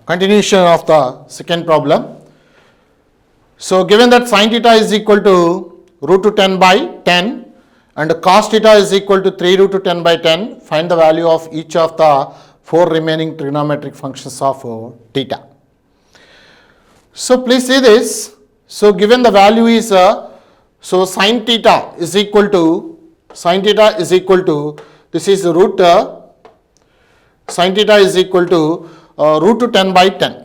Continuation of the second problem. So given that sin theta is equal to root to 10 by 10 and cos theta is equal to 3 root to 10 by 10, find the value of each of the four remaining trigonometric functions of theta. So please see this. So given the value is so sin theta is equal to this is root sin theta is equal to root to 10 by 10.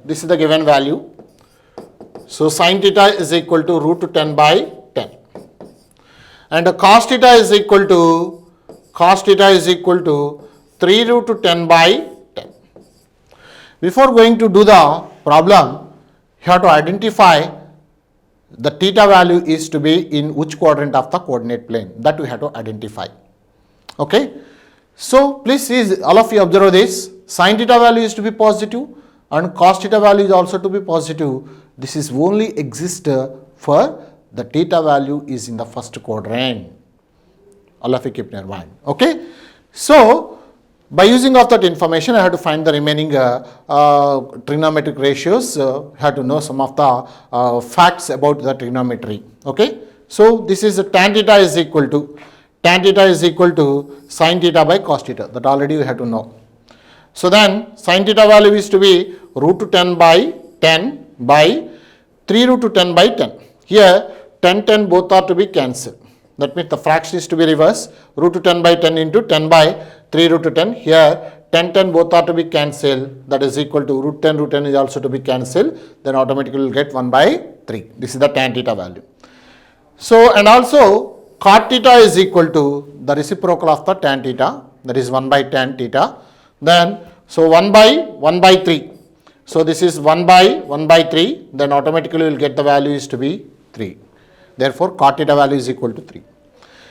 This is the given value. So sin theta is equal to root to 10 by 10. And cos theta is equal to 3 root to 10 by 10. Before going to do the problem, you have to identify the theta value is to be in which quadrant of the coordinate plane. That we have to identify. Okay. So please see, all of you observe this. Sin theta value is to be positive and cos theta value is also to be positive. This is only exist for the theta value is in the first quadrant. All of you keep in mind. Okay. So by using of that information, I have to find the remaining trigonometric ratios. Have to know some of the facts about the trigonometry. Okay. So this is tan theta is equal to sin theta by cos theta. That already you have to know. So then sin theta value is to be root to 10 by 10 by 3 root to 10 by 10. Here 10 both are to be cancelled. That means the fraction is to be reversed. Root to 10 by 10 into 10 by 3 root to 10. Here 10 both are to be cancelled. That is equal to root 10 is also to be cancelled. Then automatically you will get 1 by 3. This is the tan theta value. So and also cot theta is equal to the reciprocal of the tan theta. That is 1 by tan theta. Then so 1 by 3. So this is 1 by 3. Then automatically you will get the value is to be 3. Therefore cot theta value is equal to 3.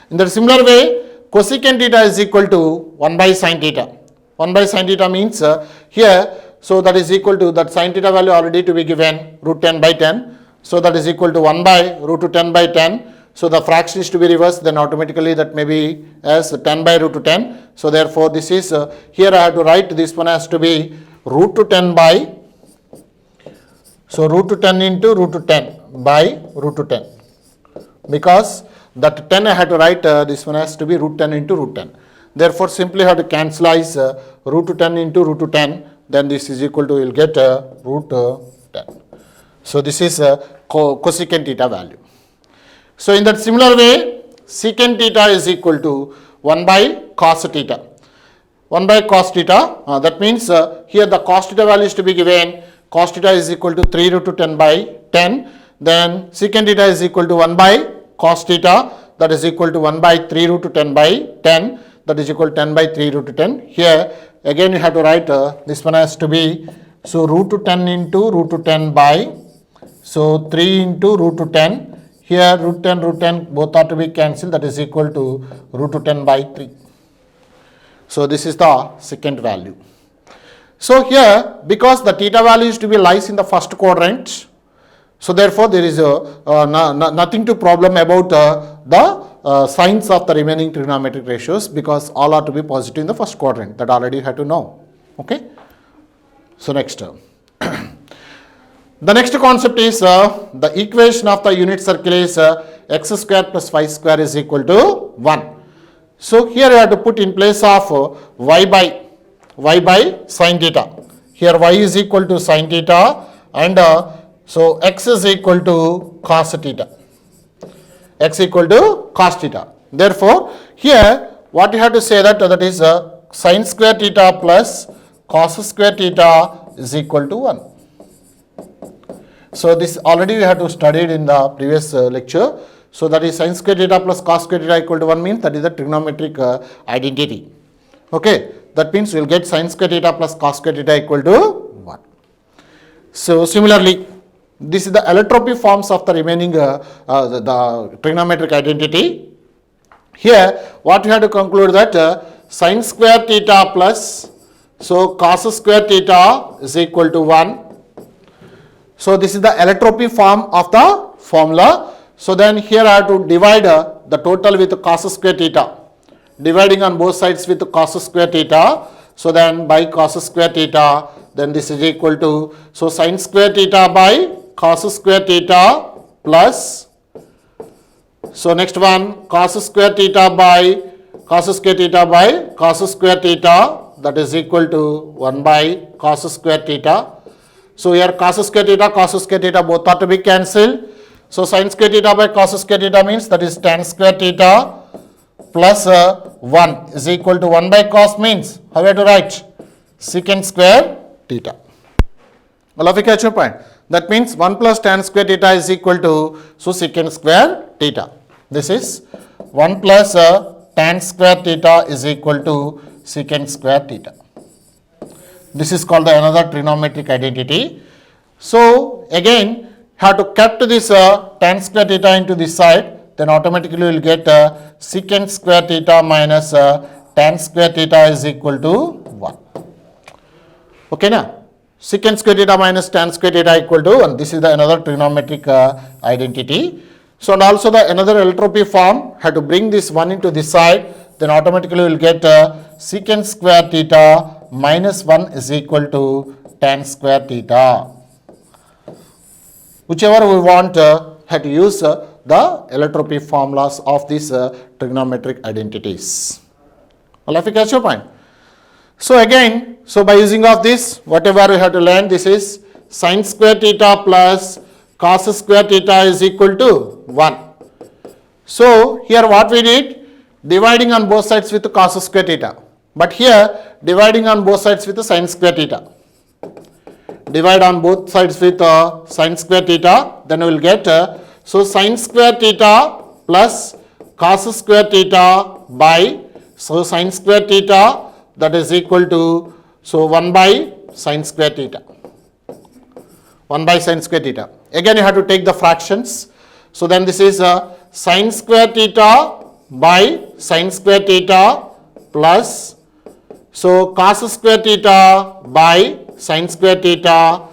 In the similar way, cosecant theta is equal to 1 by sin theta. 1 by sin theta means here, so that is equal to that sin theta value already to be given root 10 by 10. So that is equal to 1 by root to 10 by 10. So the fraction is to be reversed, then automatically that may be as 10 by root to 10. So therefore this is, here I have to write this one has to be root to 10 by, so root to 10 into root to 10 by root to 10. Because that 10 I have to write, this one has to be root 10 into root 10. Therefore simply have to cancelize root to 10 into root to 10. Then this is equal to, you will get root 10. So this is cosecant theta value. So in that similar way, secant theta is equal to 1 by cos theta. 1 by cos theta, that means here the cos theta value is to be given. Cos theta is equal to 3 root to 10 by 10. Then secant theta is equal to 1 by cos theta, that is equal to 1 by 3 root to 10 by 10. That is equal to 10 by 3 root to 10. Here again you have to write this one has to be, so root to 10 into root to 10 by, so 3 into root to 10. Here root 10 both are to be cancelled, that is equal to root to 10 by 3. So this is the secant value. So here because the theta value is to be lies in the first quadrant, so therefore there is nothing to problem about the signs of the remaining trigonometric ratios, because all are to be positive in the first quadrant. That already you have to know. Okay. So next term. The next concept is the equation of the unit circle is x square plus y square is equal to 1. So here you have to put in place of y by sin theta. Here y is equal to sin theta and so x is equal to cos theta. X equal to cos theta. Therefore here what you have to say that is sin square theta plus cos square theta is equal to 1. So this already we have to studied in the previous lecture. So that is sin square theta plus cos square theta equal to 1 means that is the trigonometric identity. Okay, that means we will get sin square theta plus cos square theta equal to 1. So similarly, this is the allotropy forms of the remaining the trigonometric identity. Here what we have to conclude that sin square theta plus so cos square theta is equal to 1. So this is the allotropy form of the formula. So then here I have to divide the total with cos square theta. Dividing on both sides with cos square theta. So then by cos square theta, then this is equal to, so sin square theta by cos square theta plus, so next one cos square theta by cos square theta by cos square theta, that is equal to 1 by cos square theta. So here cos square theta both are to be cancelled. So sin square theta by cos square theta means that is tan square theta plus 1 is equal to 1 by cos means how we have to write secant square theta. All of you catch your point. That means 1 plus tan square theta is equal to, so secant square theta. This is 1 plus tan square theta is equal to secant square theta. This is called the another trigonometric identity. So again have to cut this tan square theta into this side, then automatically we will get secant square theta minus tan square theta is equal to 1. Okay now, secant square theta minus tan square theta equal to 1. This is the another trigonometric identity. So and also the another allotropy form, have to bring this 1 into this side, then automatically we will get secant square theta minus 1 is equal to tan square theta. Whichever we want, have to use the allotropy formulas of these trigonometric identities. All of you catch your point. So again, so by using of this, whatever we have to learn, this is sin square theta plus cos square theta is equal to 1. So here what we did, dividing on both sides with cos square theta. But here dividing on both sides with sin square theta. Divide on both sides with sin square theta, then we will get so sin square theta plus cos square theta by, so sin square theta, that is equal to, so 1 by sin square theta. 1 by sin square theta. Again you have to take the fractions. So then this is sin square theta by sin square theta plus, so cos square theta by sin square theta,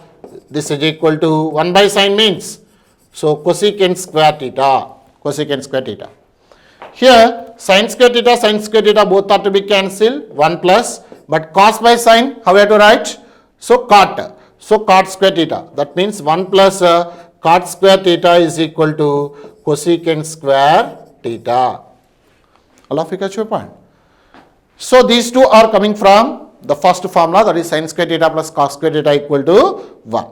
this is equal to 1 by sin means, so cosecant square theta, cosecant square theta. Here sin square theta both are to be cancelled, 1 plus, but cos by sin, how we have to write? So cot, so cot square theta, that means 1 plus cot square theta is equal to cosecant square theta. All of you catch your point. So these two are coming from the first formula, that is sin square theta plus cos square theta equal to 1.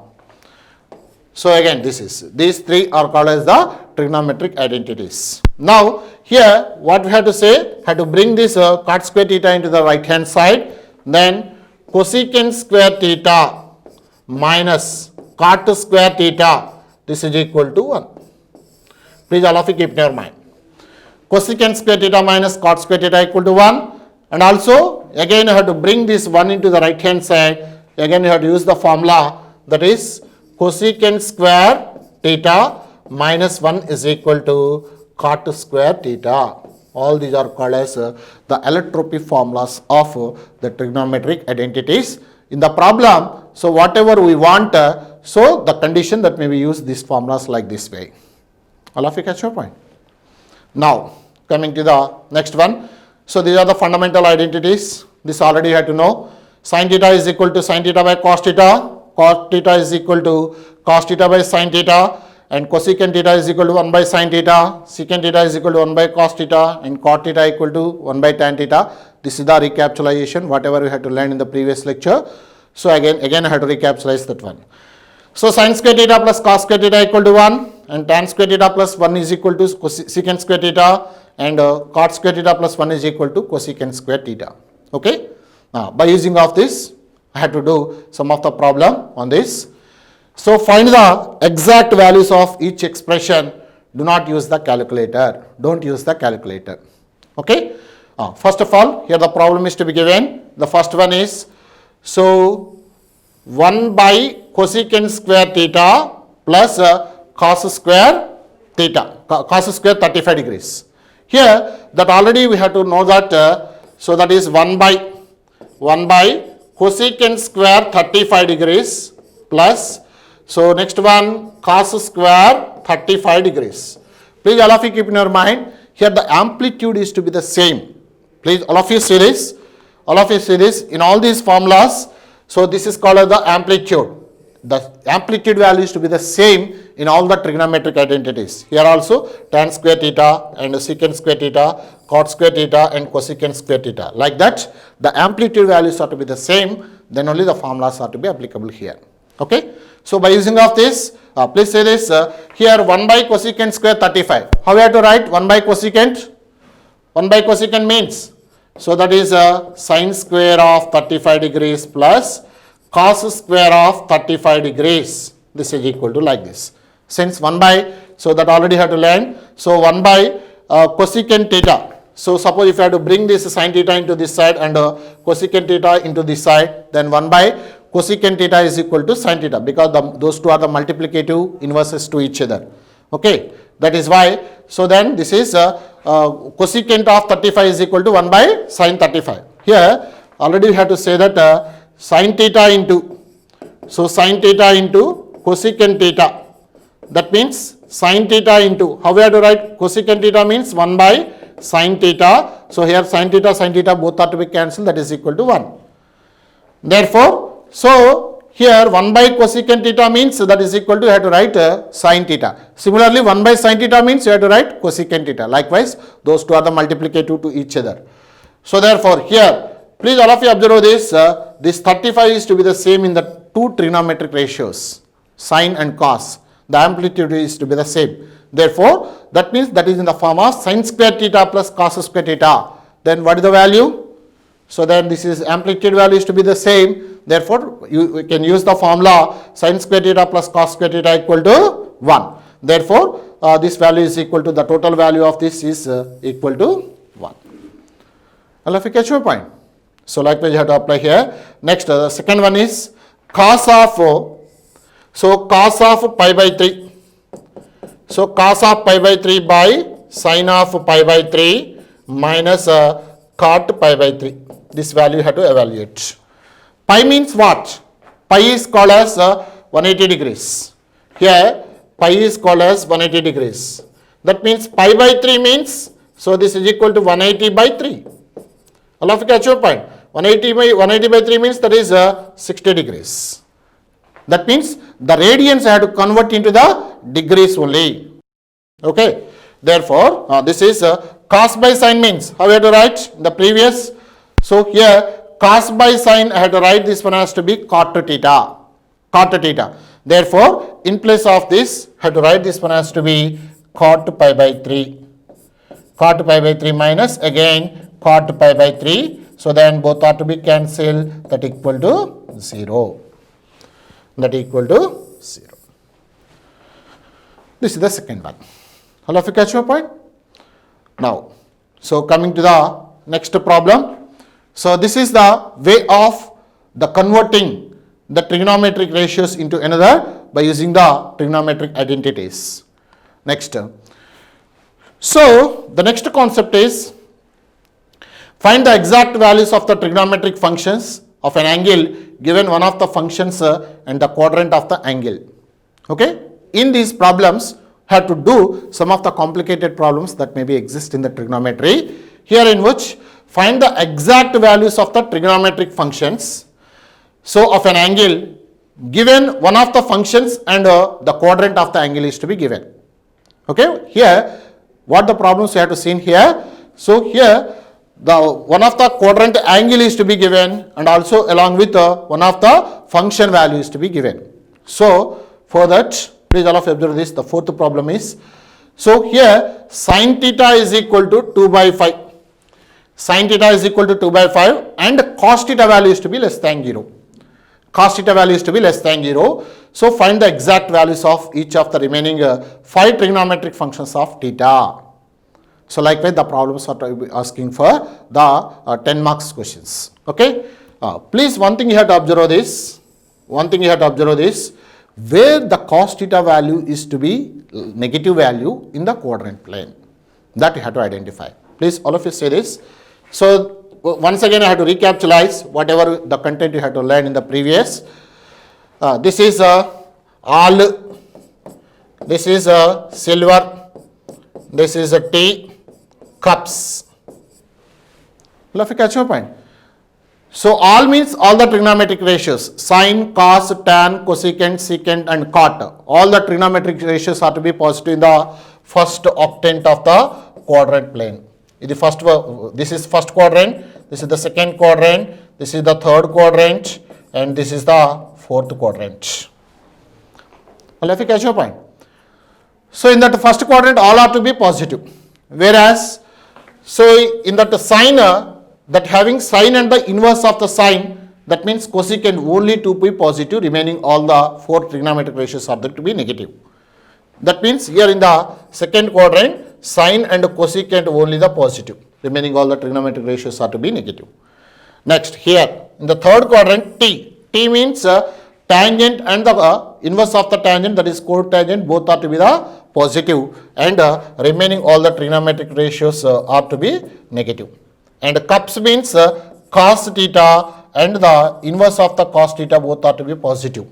So again these three are called as the trigonometric identities. Now here what we have to say, have to bring this cot square theta into the right hand side, then cosecant square theta minus cot square theta, this is equal to 1. Please all of you keep in your mind. Cosecant square theta minus cot square theta equal to 1. And also again you have to bring this 1 into the right hand side, again you have to use the formula, that is cosecant square theta minus 1 is equal to cot square theta. All these are called as the allotropy formulas of the trigonometric identities. In the problem, so whatever we want, so the condition that may be used these formulas like this way. All of you catch your point. Now coming to the next one. So these are the fundamental identities. This already you have to know. Sin theta is equal to sin theta by cos theta. Cos theta is equal to cos theta by sin theta. And cosecant theta is equal to 1 by sin theta. Secant theta is equal to 1 by cos theta. And cot theta equal to 1 by tan theta. This is the recapitulation, whatever we had to learn in the previous lecture. So again I have to recapitalize that one. So sin square theta plus cos square theta equal to 1. And tan square theta plus 1 is equal to secant square theta. And cot square theta plus 1 is equal to cosecant square theta. Okay. Now by using of this, I had to do some of the problem on this. So find the exact values of each expression. Do not use the calculator. Don't use the calculator. Okay. First of all, here the problem is to be given. The first one is, so 1 by cosecant square theta plus cos square theta, cos square 35 degrees. Here that already we have to know that, so that is 1 by cosecant square 35 degrees plus, so next one cos square 35 degrees Please all of you keep in your mind, here the amplitude is to be the same. Please all of you see this. All of you see this in all these formulas. So this is called as the amplitude. The amplitude value is to be the same in all the trigonometric identities. Here also tan square theta and secant square theta, cot square theta and cosecant square theta. Like that, the amplitude values are to be the same, then only the formulas are to be applicable here. Okay. So by using of this, please say this, here 1 by cosecant square 35. How we have to write 1 by cosecant? 1 by cosecant means, so that is sine square of 35 degrees plus cos square of 35 degrees. This is equal to like this. Since 1 by, so that already have to learn. So 1 by cosecant theta. So suppose if I have to bring this sine theta into this side and cosecant theta into this side, then 1 by cosecant theta is equal to sine theta, because those two are the multiplicative inverses to each other. Okay, that is why. So then this is cosecant of 35 is equal to 1 by sine 35. Here already we have to say that sine theta into, so sine theta into cosecant theta. That means sine theta into, how we have to write cosecant theta means 1 by sine theta. So here sine theta both are to be cancelled, that is equal to 1. Therefore, so here 1 by cosecant theta means that is equal to, you have to write sine theta. Similarly 1 by sine theta means you have to write cosecant theta. Likewise, those two are the multiplicative to each other. So therefore here, please all of you observe this, this 35 is to be the same in the two trigonometric ratios, sine and cos. The amplitude is to be the same. Therefore, that means that is in the form of sine square theta plus cos square theta. Then what is the value? So then this is amplitude value is to be the same. Therefore, you can use the formula sine square theta plus cos square theta equal to 1. Therefore, this value is equal to, the total value of this is equal to 1. All of you catch your point? So likewise you have to apply here. Next, the second one is cos of, so cos of pi by 3. So cos of pi by 3 by sine of pi by 3 minus cot pi by 3. This value you have to evaluate. Pi means what? Pi is called as 180 degrees. Here pi is called as 180 degrees. That means pi by 3 means, so this is equal to 180 by 3. All of you catch your point? 180 by 3 means that is 60 degrees. That means the radians I have to convert into the degrees only. Okay. Therefore, this is cos by sine means, how we have to write the previous. So here cos by sine I have to write this one has to be cot theta. Cot theta. Therefore, in place of this I have to write this one has to be cot pi by 3. Cot pi by 3 minus again cot pi by 3. So then both are to be cancelled, that equal to 0. That equal to 0. This is the second one. All of you catch your point? Now, so coming to the next problem. So this is the way of the converting the trigonometric ratios into another by using the trigonometric identities. Next. So the next concept is find the exact values of the trigonometric functions of an angle given one of the functions and the quadrant of the angle. Okay. In these problems, have to do some of the complicated problems that maybe exist in the trigonometry. Here in which find the exact values of the trigonometric functions. So of an angle given one of the functions and the quadrant of the angle is to be given. Okay. Here what the problems we have to see in here. So here the one of the quadrant angle is to be given and also along with one of the function value is to be given. So for that, please all of you observe this. The fourth problem is, so here sin theta is equal to 2 by 5. Sin theta is equal to 2 by 5 and cos theta value is to be less than 0. Cos theta value is to be less than 0. So find the exact values of each of the remaining 5 trigonometric functions of theta. So likewise the problems are asking for the 10 marks questions. Okay. Please one thing you have to observe this. Where the cos theta value is to be negative value in the quadrant plane. That you have to identify. Please all of you say this. So once again I have to recapitalize whatever the content you have to learn in the previous. This is all. This is silver. this is a T, cups. Well, if you catch your point. So all means all the trigonometric ratios, sine, cos, tan, cosecant, secant and cot. All the trigonometric ratios are to be positive in the first octant of the quadrant plane. This is first quadrant, this is the second quadrant, this is the third quadrant and this is the fourth quadrant. Well, if you catch your point. So in that first quadrant all are to be positive, whereas so in that sine, that having sine and the inverse of the sine, that means cosecant only to be positive, remaining all the four trigonometric ratios are to be negative. That means here in the second quadrant, sine and cosecant only the positive, remaining all the trigonometric ratios are to be negative. Next, here in the third quadrant, T means tangent and the inverse of the tangent, that is cotangent, both are to be the positive and remaining all the trigonometric ratios are to be negative. And cups means cos theta and the inverse of the cos theta both are to be positive.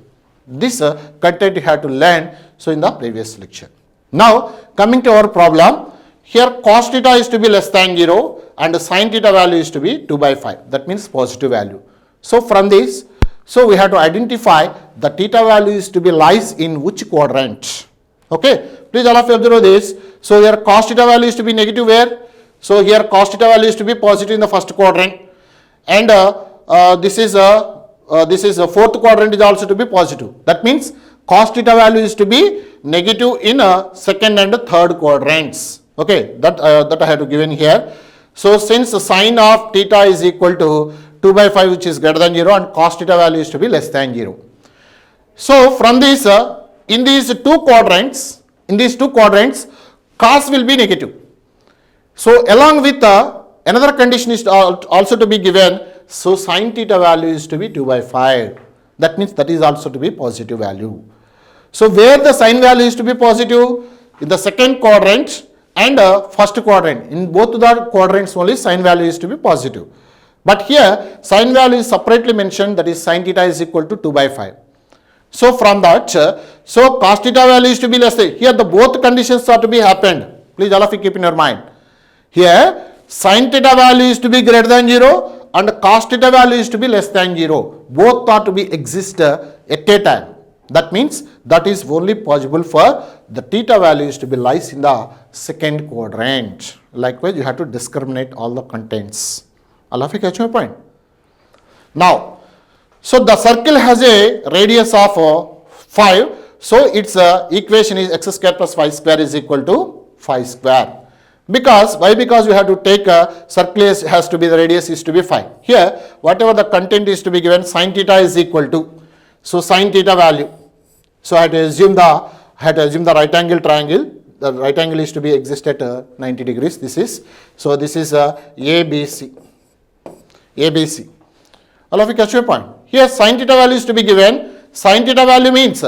This content you have to learn so in the previous lecture. Now coming to our problem, here cos theta is to be less than 0 and sin theta value is to be 2 by 5, that means positive value. So from this, so we have to identify the theta value is to be lies in which quadrant. Okay, please all of you observe this. So here cos theta value is to be negative where? So here cos theta value is to be positive in the first quadrant and this is a fourth quadrant is also to be positive. That means cos theta value is to be negative in second and third quadrants. Okay, that I have to given here. So since the sine of theta is equal to 2 by 5 which is greater than 0 and cos theta value is to be less than 0. So from this in these two quadrants cos will be negative. So along with another condition is also to be given, so sin theta value is to be 2 by 5. That means that is also to be positive value. So where the sin value is to be positive? In the second quadrant and first quadrant. In both the quadrants only sin value is to be positive. But here sin value is separately mentioned, that is sin theta is equal to 2 by 5. So from that, so cos theta value is to be less than, here the both conditions are to be happened. Please all of you keep in your mind. Here sin theta value is to be greater than 0 and cos theta value is to be less than 0. Both are to be exist at a time. That means that is only possible for the theta values to be lies in the second quadrant. Likewise, you have to discriminate all the contents. All of you catch my point? Now, so the circle has a radius of 5. So its equation is x square plus y square is equal to 5 square. Because, why? Because you have to take a circle has to be, the radius is to be 5. Here, whatever the content is to be given, sin theta is equal to, so sin theta value. So I had to assume the right angle triangle. The right angle is to be exist at 90 degrees. This is ABC. ABC. All of you catch your point. Here sin theta value is to be given. Sin theta value means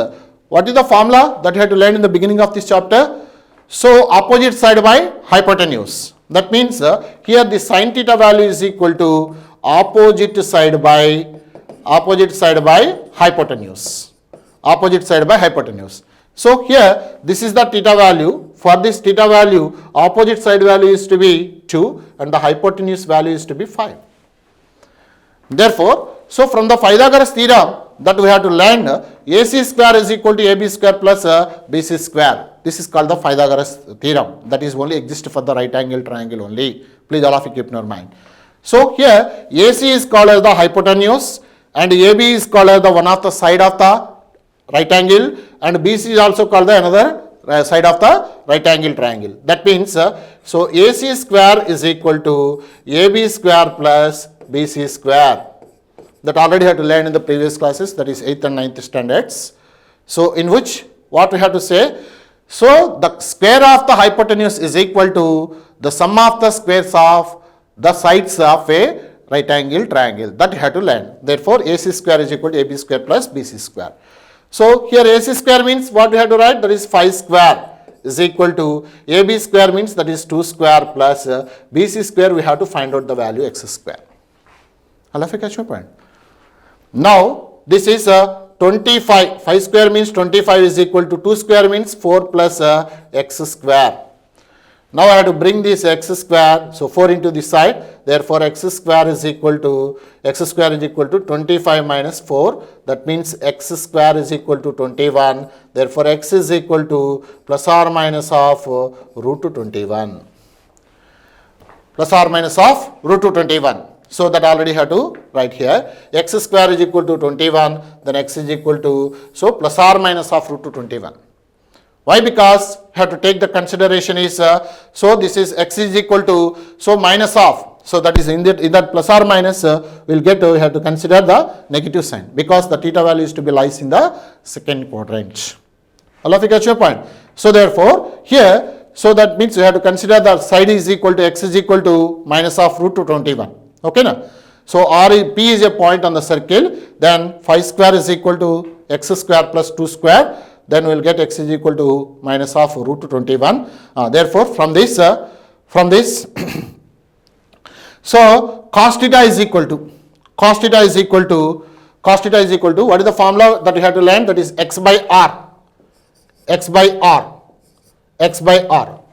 what is the formula that you have to learn in the beginning of this chapter? So opposite side by hypotenuse. That means here the sin theta value is equal to opposite side by hypotenuse. Opposite side by hypotenuse. So here this is the theta value. For this theta value, opposite side value is to be 2 and the hypotenuse value is to be 5. Therefore, so from the Pythagoras theorem that we have to learn, AC square is equal to AB square plus BC square. This is called the Pythagoras theorem. That is only exist for the right angle triangle only. Please all of you keep in your mind. So here AC is called as the hypotenuse and AB is called as the one of the side of the right angle and BC is also called the another side of the right angle triangle. That means so AC square is equal to AB square plus BC square. That already had to learn in the previous classes, that is 8th and 9th standards. So in which what we have to say, so the square of the hypotenuse is equal to the sum of the squares of the sides of a right angle triangle. That you have to learn. Therefore AC square is equal to AB square plus BC square. So here AC square means what we have to write, that is 5 square is equal to AB square means that is 2 square plus BC square, we have to find out the value x square. All of you catch my point? Now this is 25, 5 square means 25 is equal to 2 square means 4 plus x square. Now I have to bring this x square, so 4 into this side, therefore x square is equal to 25 minus 4, that means x square is equal to 21, therefore x is equal to plus or minus of root 21, plus or minus of root 21. So that already have to write here, x square is equal to 21, then x is equal to, so plus or minus of root 21. Why? Because have to take the consideration is, so this is x is equal to, so minus of, so that is in that plus or minus, we'll get to, we have to consider the negative sign, because the theta value is to be lies in the second quadrant. All of you got your point. So therefore, here, so that means we have to consider the side is equal to, x is equal to minus of root 21. Okay, na? So P is a point on the circle, then 5 square is equal to x square plus 2 square, then we will get x is equal to minus of root 21. Therefore, from this, so cos theta is equal to, what is the formula that you have to learn? That is x by r.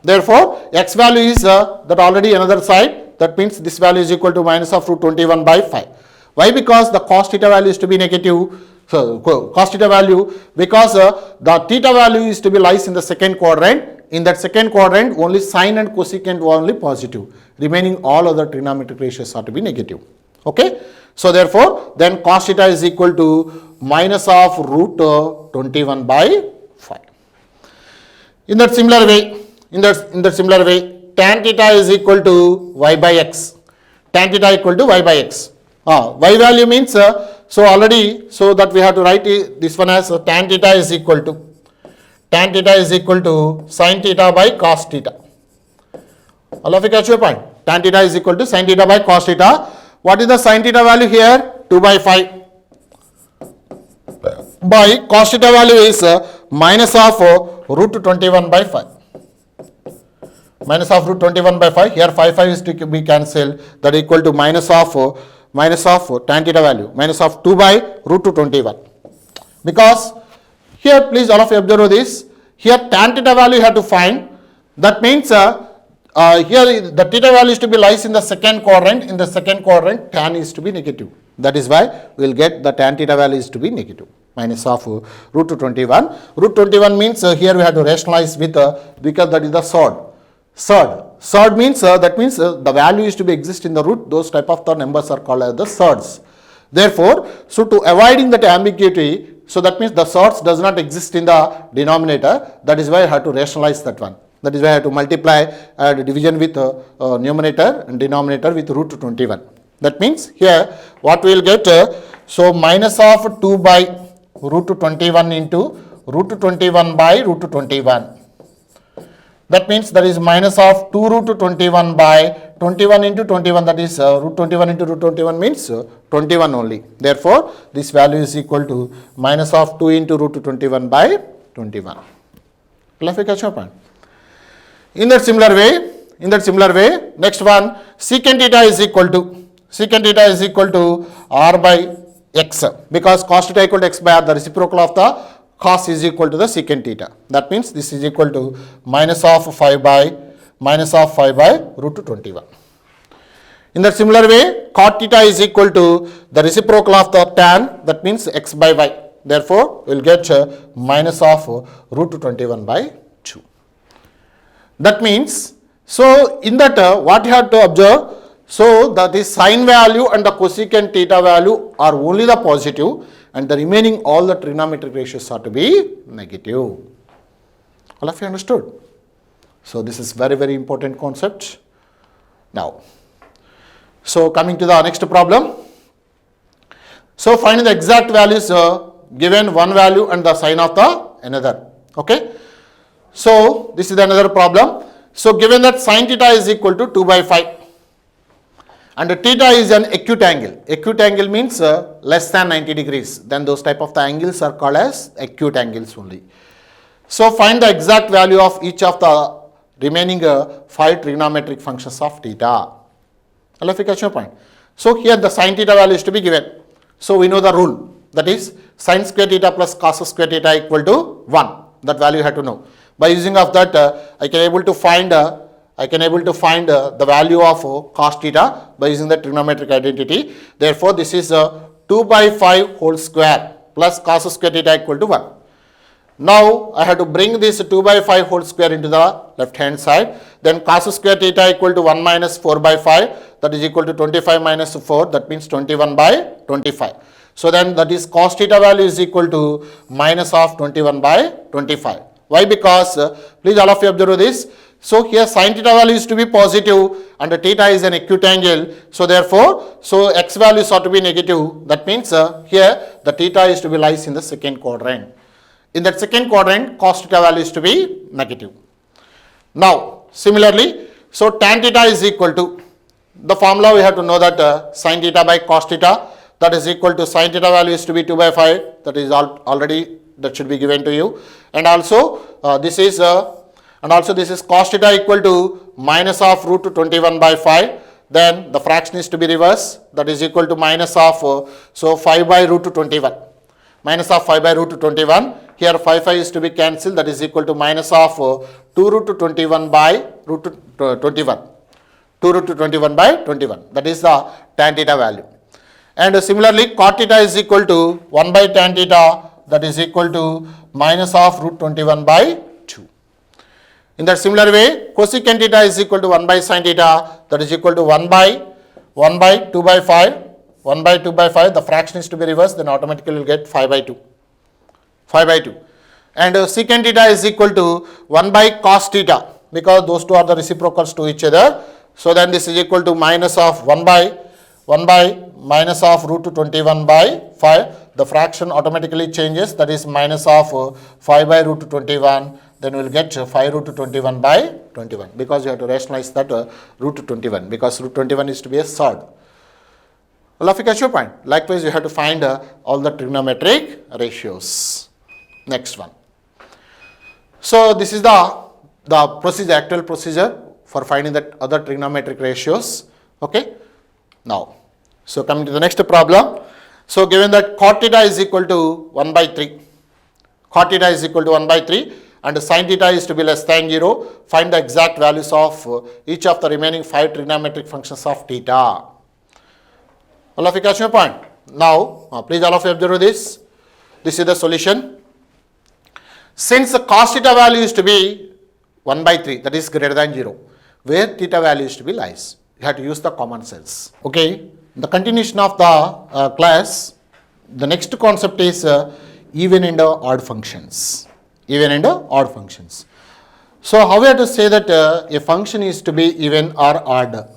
Therefore, x value is that already another side, that means this value is equal to minus of root 21 by 5. Why? Because the cos theta value is to be negative. So cos theta value, because the theta value is to be lies in the second quadrant. In that second quadrant, only sine and cosecant were only positive. Remaining all other trigonometric ratios are to be negative. Okay. So therefore, then cos theta is equal to minus of root 21 by 5. In that similar way, tan theta is equal to y by x. Tan theta equal to y by x. Y value means, so already, so that we have to write this one as tan theta is equal to sin theta by cos theta. All of you catch your point. Tan theta is equal to sin theta by cos theta. What is the sin theta value here? 2 by 5. By cos theta value is minus of root 21 by 5. Minus of root 21 by 5. Here 5 is to be cancelled. That equal to minus of tan theta value, minus of 2 by root 21. Because here, please all of you observe this, here tan theta value you have to find, that means here the theta value is to be lies in the second quadrant, tan is to be negative. That is why we will get the tan theta value is to be negative, minus of root 21. Root 21 means here we have to rationalize with, because that is the surd means, that means the value is to be exist in the root, those type of the numbers are called as the surds. Therefore, so to avoiding that ambiguity, so that means the surds does not exist in the denominator, that is why I have to rationalize that one. That is why I have to multiply division with numerator and denominator with root 21. That means here what we will get, so minus of 2 by root 21 into root 21 by root 21. That means that is minus of 2 root 21 by 21 into 21, that is root 21 into root 21 means 21 only. Therefore, this value is equal to minus of 2 into root 21 by 21. Will you catch your point? In that similar way, next one, secant theta is equal to r by x, because cos theta equal to x by r, the reciprocal of the cos is equal to the secant theta. That means this is equal to minus of 5 by root 21. In that similar way, cot theta is equal to the reciprocal of the tan, that means x by y. Therefore, we will get minus of root 21 by 2. That means, so in that what you have to observe, so that the sine value and the cosecant theta value are only the positive, and the remaining all the trigonometric ratios are to be negative. All of you understood? So this is very, very important concept. Now, so coming to the next problem. So finding the exact values given one value and the sign of the another. Okay. So this is another problem. So given that sin theta is equal to 2 by 5 and theta is an acute angle. Acute angle means less than 90 degrees. Then those type of the angles are called as acute angles only. So find the exact value of each of the remaining 5 trigonometric functions of theta. I'll have to catch your point. So here the sin theta value is to be given. So we know the rule, that is sin square theta plus cos square theta equal to 1. That value you have to know. By using of that, I can able to find I can able to find the value of cos theta by using the trigonometric identity. Therefore, this is 2 by 5 whole square plus cos square theta equal to 1. Now, I have to bring this 2 by 5 whole square into the left hand side. Then cos square theta equal to 1 minus 4 by 5, that is equal to 25 minus 4, that means 21 by 25. So, then that is cos theta value is equal to minus of 21 by 25. Why? Because, please all of you observe this. So, here sin theta value is to be positive and theta is an acute angle. So, therefore, x values ought to be negative. That means, here the theta is to be lies in the second quadrant. In that second quadrant, cos theta value is to be negative. Now, similarly, so tan theta is equal to, the formula we have to know that sin theta by cos theta, that is equal to sin theta value is to be 2 by 5, that is already, that should be given to you. And also, this is cos theta equal to minus of root 21 by 5. Then the fraction is to be reversed, that is equal to minus of, 5 by root 21. Minus of 5 by root 21. Here 5 is to be cancelled, that is equal to minus of 2 root 21 by root 21. 2 root 21 by 21. That is the tan theta value. And similarly, cot theta is equal to 1 by tan theta, that is equal to minus of root 21 by 2. In that similar way, cosecant theta is equal to 1 by sin theta, that is equal to 1 by 2 by 5. 1 by 2 by 5, the fraction is to be reversed, then automatically you will get 5 by 2. 5 by 2. And secant theta is equal to 1 by cos theta, because those two are the reciprocals to each other. So, then this is equal to minus of 1 by minus of root 21 by 5. The fraction automatically changes, that is minus of 5 by root 21. Then we will get 5 root 21 by 21, because you have to rationalize that root 21, because root 21 is to be a third. All of you catch your point. Likewise, you have to find all the trigonometric ratios. Next one. So, this is the procedure, actual procedure for finding that other trigonometric ratios. Okay. Now, so coming to the next problem. So, given that cot theta is equal to 1 by 3. Cot theta is equal to 1 by 3 and sin theta is to be less than 0. Find the exact values of each of the remaining 5 trigonometric functions of theta. All of you catch my point. Now, please all of you observe this. This is the solution. Since the cos theta value is to be 1 by 3, that is greater than 0, where theta value is to be lies, you have to use the common sense. Okay. The continuation of the class, the next concept is even and odd functions. Even and odd functions. So, how we have to say that a function is to be even or odd?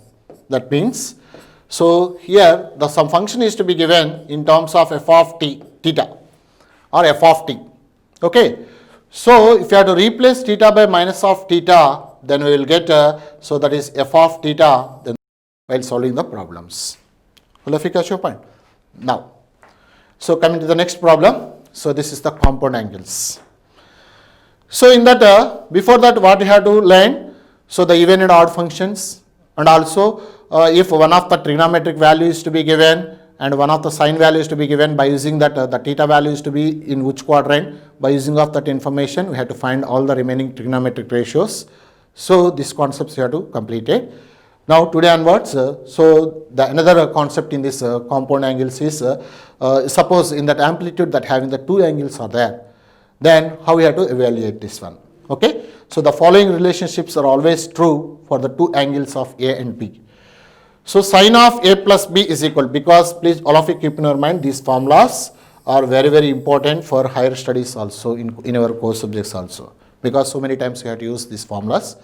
That means, so here the some function is to be given in terms of f of t, theta or f of t. Okay. So, if you have to replace theta by minus of theta, then we will get, so that is f of theta then while solving the problems. Will you catch your point? Now, so coming to the next problem. So, this is the compound angles. So, in that, before that what you have to learn, so the even and odd functions, and also if one of the trigonometric value is to be given and one of the sine value is to be given, by using that the theta value is to be in which quadrant, by using of that information we have to find all the remaining trigonometric ratios. So, this concepts you have to complete it. Now, today onwards, so the another concept in this compound angles is, suppose in that amplitude that having the two angles are there, then how we have to evaluate this one. Okay. So, the following relationships are always true for the two angles of A and B. So, sine of A plus B is equal, because please all of you keep in your mind these formulas are very, very important for higher studies also in our course subjects also, because so many times you have to use these formulas.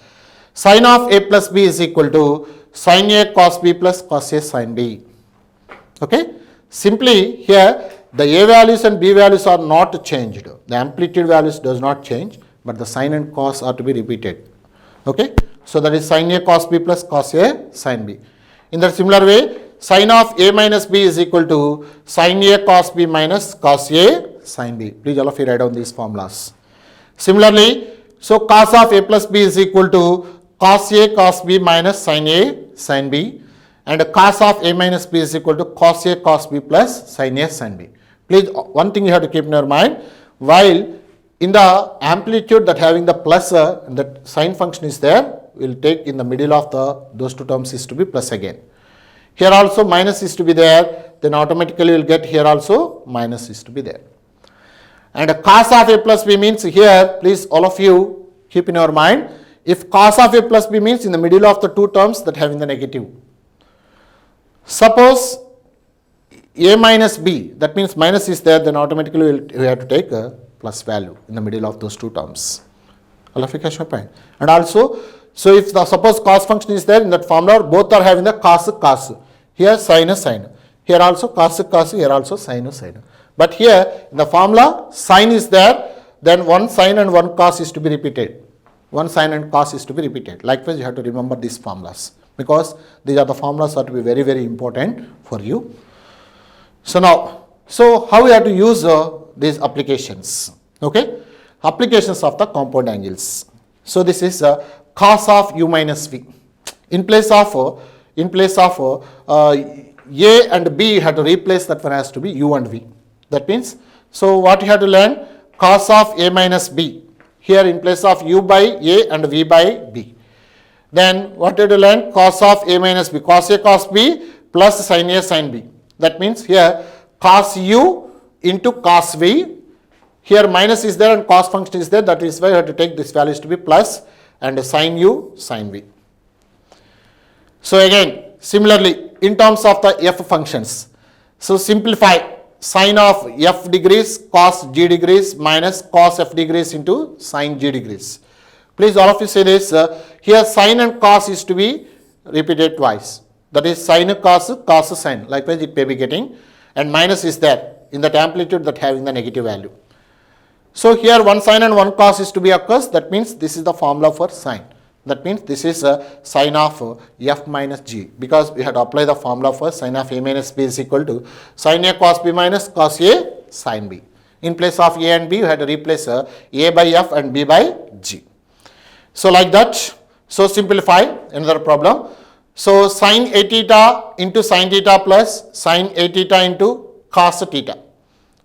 Sine of A plus B is equal to sin A cos B plus cos A sin B. Okay. Simply here the A values and B values are not changed. The amplitude values does not change, but the sin and cos are to be repeated. Okay. So, that is sin A cos B plus cos A sin B. In that similar way, sin of A minus B is equal to sin A cos B minus cos A sin B. Please all of you write down these formulas. Similarly, so cos of A plus B is equal to cos A cos B minus sin A sin B, and cos of A minus B is equal to cos A cos B plus sin A sin B. Please, one thing you have to keep in your mind, while in the amplitude that having the plus, that sine function is there, we'll take in the middle of those two terms is to be plus again. Here also minus is to be there, then automatically we'll get here also minus is to be there. And cos of a plus b means here, please all of you keep in your mind, if cos of a plus b means in the middle of the two terms that having the negative. Suppose a minus b, that means minus is there, then automatically we have to take a plus value in the middle of those two terms. All of you catch my point. And also, so if the suppose cos function is there in that formula, both are having the cos, here sin, here also cos, here also sin. But here in the formula, sin is there, then one sin and one cos is to be repeated. One sin and cos is to be repeated. Likewise, you have to remember these formulas because these are the formulas that will be very, very important for you. So now, so how we have to use these applications? Okay, applications of the compound angles. So this is cos of u minus v. In place of a and b, you have to replace that one has to be u and v. That means, so what you have to learn, cos of a minus b. Here in place of u by a and v by b. Then what you have to learn, cos of a minus b, cos a cos b plus sin a sin b. That means here cos u into cos v. Here minus is there and cos function is there. That is why you have to take this values to be plus and sin u sin v. So again, similarly in terms of the f functions. So simplify. Sin of f degrees cos g degrees minus cos f degrees into sin g degrees. Please all of you say this, here sin and cos is to be repeated twice. That is sin cos sin. Likewise it may be getting, and minus is there in that amplitude that having the negative value. So here one sin and one cos is to be occurs. That means this is the formula for sin. That means this is sin of f minus g, because we had to apply the formula for sin of a minus b is equal to sin a cos b minus cos a sin b. In place of a and b, you had to replace a by f and b by g. So like that, so simplify another problem. So sin a theta into sin theta plus sin a theta into cos theta.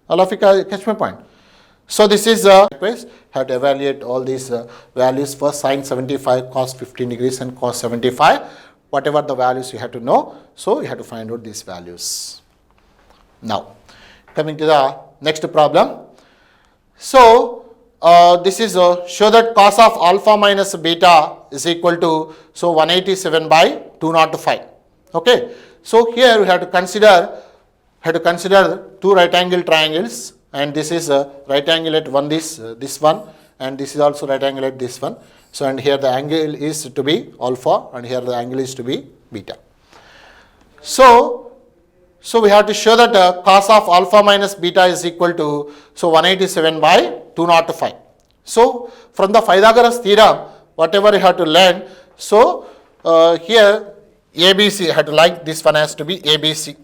All of you catch my point. So this is have to evaluate all these values for sin 75, cos 15 degrees and cos 75. Whatever the values you have to know, so you have to find out these values. Now, coming to the next problem. So this is show that cos of alpha minus beta is equal to 187 by 205. Okay. So here we have to consider two right angle triangles. And this is a right angle at this one, and this is also right angle at this one. So and here the angle is to be alpha, and here the angle is to be beta. So we have to show that cos of alpha minus beta is equal to 187 by 205. So from the Pythagoras theorem, whatever you have to learn, so here ABC, I have to like this one has to be ABC.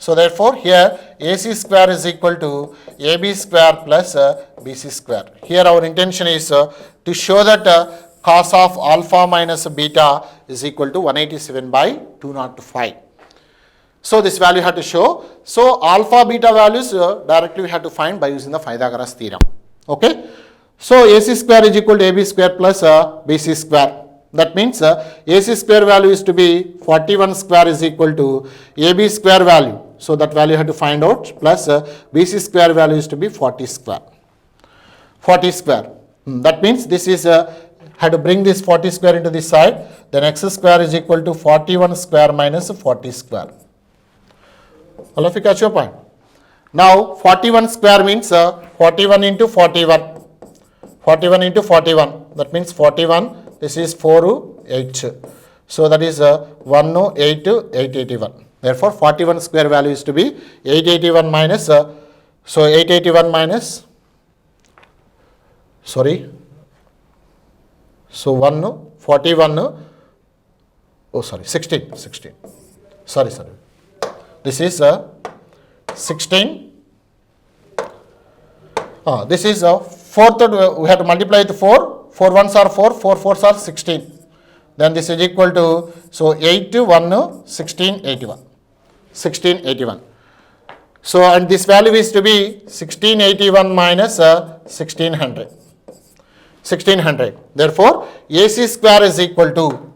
So therefore here AC square is equal to AB square plus BC square. Here our intention is to show that cos of alpha minus beta is equal to 187 by 205. So this value have to show. So alpha beta values directly we have to find by using the Pythagoras theorem. Okay. So AC square is equal to AB square plus BC square. That means AC square value is to be 41 square is equal to AB square value. So that value you have to find out plus BC square value is to be 40 square. 40 square. That means this is had to bring this 40 square into this side. Then x square is equal to 41 square minus 40 square. All of you catch your point. Now 41 square means 41 into 41. 41 into 41. That means 41. This is 4, 8. So that is 1, 8, 881. Therefore, 41 square value is to be 881 minus, so 881 minus, sorry, so 1, 41, oh sorry, 16, sorry, this is 16, this is 4, we have to multiply with 4, 4 ones are 4, 4 fours are 16. Then this is equal to, so 8 to 1, 1681. 1681. So, and this value is to be 1681 minus 1600. 1600. Therefore, AC square is equal to,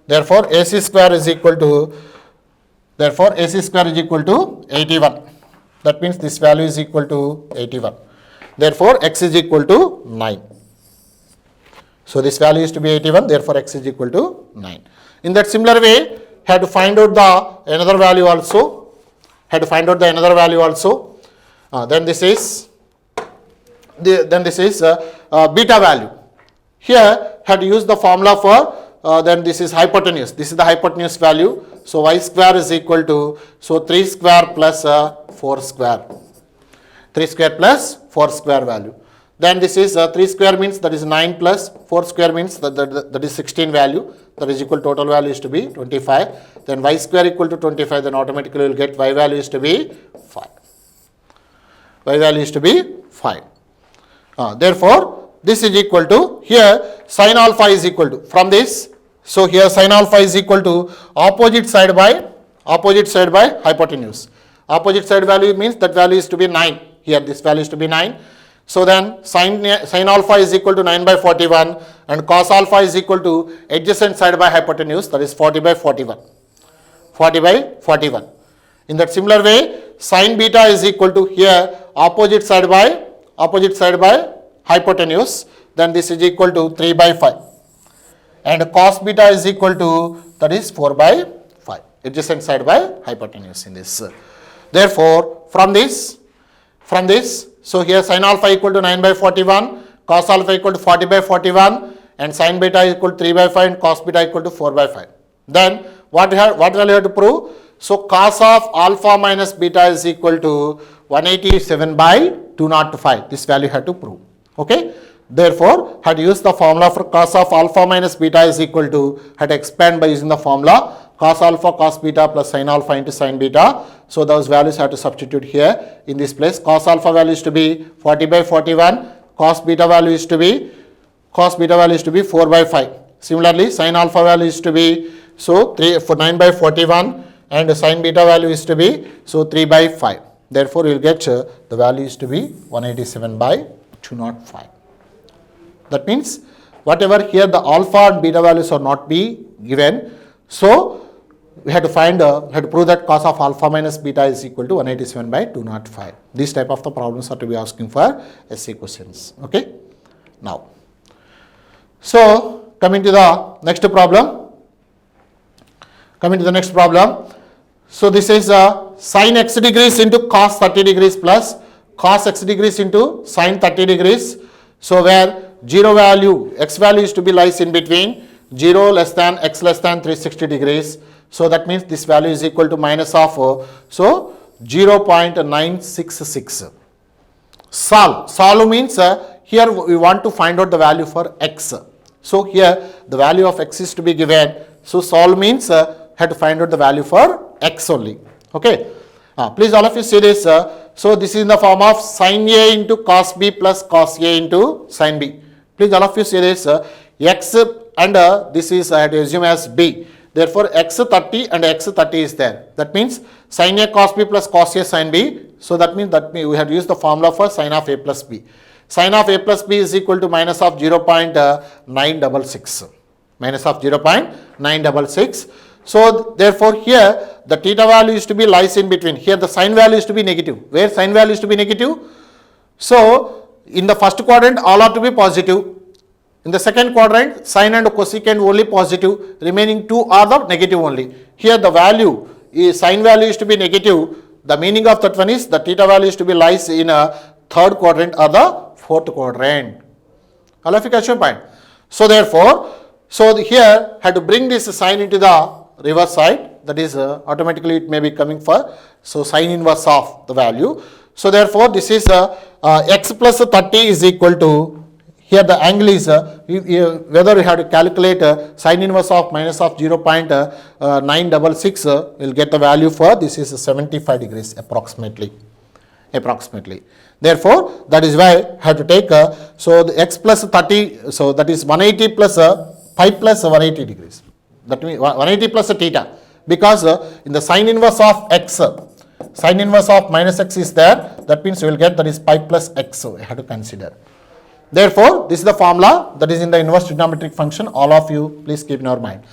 therefore AC square is equal to, therefore AC square is equal to 81. That means this value is equal to 81. Therefore, x is equal to 9. So this value is to be 81, therefore x is equal to 9. In that similar way, have to find out the another value also. Then this is beta value. Here had to use the formula for then this is hypotenuse. This is the hypotenuse value. So y square is equal to, so 3 square plus 4 square. 3 square plus 4 square value. Then this is 3 square means that is 9 plus 4 square means that is 16 value. That is equal, total value is to be 25. Then y square equal to 25, then automatically you will get y value is to be 5. Y value is to be 5. Therefore, this is equal to, here sin alpha is equal to, from this, so here sin alpha is equal to opposite side by hypotenuse. Opposite side value means that value is to be 9. Here this value is to be 9. So then sin alpha is equal to 9 by 41 and cos alpha is equal to adjacent side by hypotenuse, that is 40 by 41. 40 by 41. In that similar way, sin beta is equal to, here opposite side by hypotenuse, then this is equal to 3 by 5. And cos beta is equal to, that is 4 by 5. Adjacent side by hypotenuse in this. Therefore, from this, so here sin alpha equal to 9 by 41, cos alpha equal to 40 by 41, and sin beta equal to 3 by 5 and cos beta equal to 4 by 5. Then what value you have to prove? So cos of alpha minus beta is equal to 187 by 205. This value you have to prove. Okay. Therefore, had to use the formula for cos of alpha minus beta is equal to, had to expand by using the formula cos alpha cos beta plus sin alpha into sin beta. So those values have to substitute here in this place. Cos alpha value is to be 40 by 41, cos beta value is to be 4 by 5. Similarly, sin alpha value is to be, so 9 by 41 and sin beta value is to be, so 3 by 5. Therefore, you will get the value is to be 187 by 205. That means whatever here the alpha and beta values are not be given. So we had to prove that cos of alpha minus beta is equal to 187 by 205. These type of the problems are to be asking for essay questions. Okay. Now, so coming to the next problem. So this is sin x degrees into cos 30 degrees plus cos x degrees into sin 30 degrees. So where 0 value, x value is to be lies in between 0 less than x less than 360 degrees. So that means this value is equal to minus of, so 0.966. Solve means here we want to find out the value for x. So here the value of x is to be given. So solve means have to find out the value for x only. Okay. Please all of you see this. So this is in the form of sin a into cos b plus cos a into sin b. Please all of you see this. X and this is I have to assume as b. Therefore, x 30 and x 30 is there. That means sin a cos b plus cos a sin b. So that means we have used the formula for sin of a plus b. Sin of a plus b is equal to minus of 0.966. Minus of 0.966. So therefore, here the theta value is to be lies in between. Here the sin value is to be negative. Where sin value is to be negative? So in the first quadrant all are to be positive. In the second quadrant, sine and cosecant only positive, remaining two are the negative only. Here the value is, sine value is to be negative. The meaning of that one is the theta value is to be lies in a third quadrant or the fourth quadrant. All of you catch your point. So therefore, here had to bring this sine into the reverse side. That is automatically it may be coming for, so sine inverse of the value. So therefore, this is x plus 30 is equal to, here the angle is whether we have to calculate sin inverse of minus of 0.966, we'll get the value for this is 75 degrees approximately. Therefore, that is why I have to take so the x plus 30, so that is 180 plus 5 plus 180 degrees. That means 180 plus theta, because in the sin inverse of x, sin inverse of minus x is there. That means we will get that is pi plus x. So we have to consider. Therefore, this is the formula that is in the inverse trigonometric function. All of you please keep in your mind.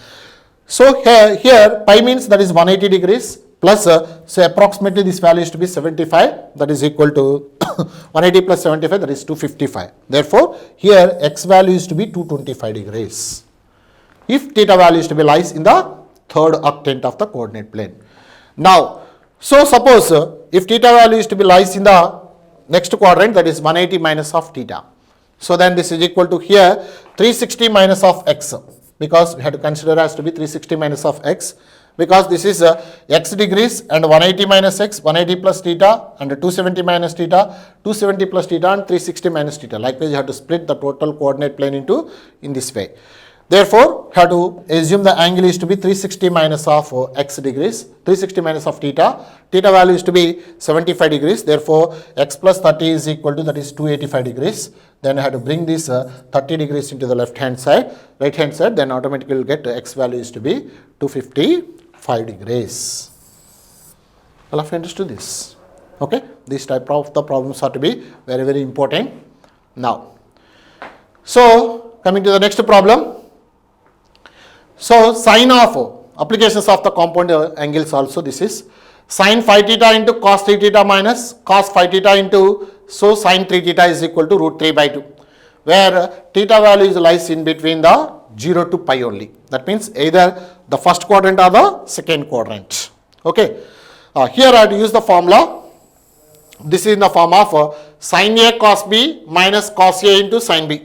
So here pi means that is 180 degrees plus so approximately this value is to be 75, that is equal to 180 plus 75, that is 255. Therefore, here x value is to be 225 degrees. If theta value is to be lies in the third octant of the coordinate plane. Now, so suppose if theta value is to be lies in the next quadrant, that is 180 minus of theta. So then this is equal to here 360 minus of x, because we have to consider as to be 360 minus of x, because this is x degrees and 180 minus x, 180 plus theta and 270 minus theta, 270 plus theta and 360 minus theta. Likewise, you have to split the total coordinate plane into in this way. Therefore, have to assume the angle is to be 360 minus of x degrees, 360 minus of theta. Theta value is to be 75 degrees. Therefore, x plus 30 is equal to, that is 285 degrees. Then I have to bring this 30 degrees into the left hand side, right hand side. Then automatically will get x value is to be 255 degrees. All of you understood this? Okay. This type of the problems are to be very, very important. Now, so coming to the next problem. So, sine of applications of the compound angles also, this is sine phi theta into cos 3 theta minus cos phi theta into, so sine 3 theta is equal to root 3 by 2, where theta value is lies in between the 0 to pi only. That means either the first quadrant or the second quadrant. Okay. Here I have to use the formula. This is in the form of sine A cos B minus cos A into sine B.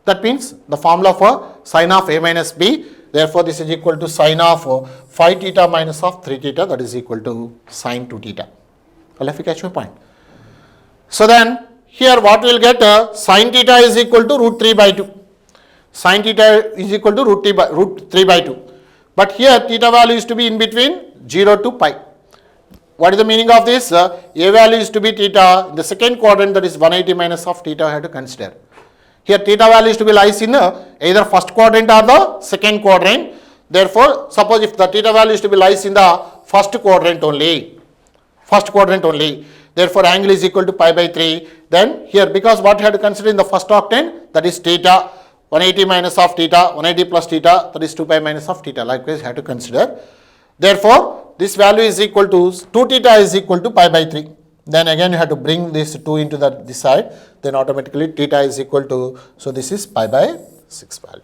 That means the formula for sine of A minus B. Therefore, this is equal to sine of phi theta minus of 3 theta, that is equal to sine 2 theta. Well, if you catch my point. So then here what we will get, sine theta is equal to root 3 by 2. Sine theta is equal to root 3 by 2. But here theta value is to be in between 0 to pi. What is the meaning of this? A value is to be theta in the second quadrant, that is 180 minus of theta I have to consider. Here theta value is to be lies in either first quadrant or the second quadrant. Therefore, suppose if the theta value is to be lies in the first quadrant only, therefore angle is equal to pi by 3. Then here, because what you have to consider in the first octant, that is theta, 180 minus of theta, 180 plus theta, that is 2 pi minus of theta. Likewise, you have to consider. Therefore, this value is equal to 2 theta is equal to pi by 3. Then again you have to bring this 2 into this side, then automatically theta is equal to, so this is pi by 6 value.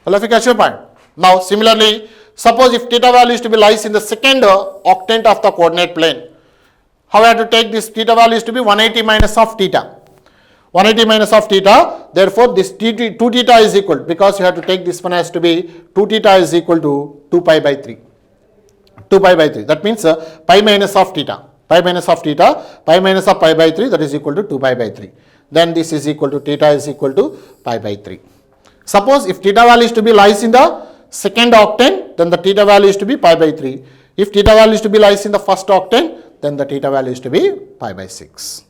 Well, if you catch your point. Now similarly, suppose if theta value is to be lies in the second octant of the coordinate plane, how I have to take this theta value is to be 180 minus of theta. 180 minus of theta, therefore this 2 theta is equal, because you have to take this one as to be 2 theta is equal to 2 pi by 3. 2 pi by 3. That means pi minus of theta. Pi minus of theta, pi minus of pi by 3, that is equal to 2 pi by 3. Then this is equal to theta is equal to pi by 3. Suppose if theta value is to be lies in the second octant, then the theta value is to be pi by 3. If theta value is to be lies in the first octant, then the theta value is to be pi by 6.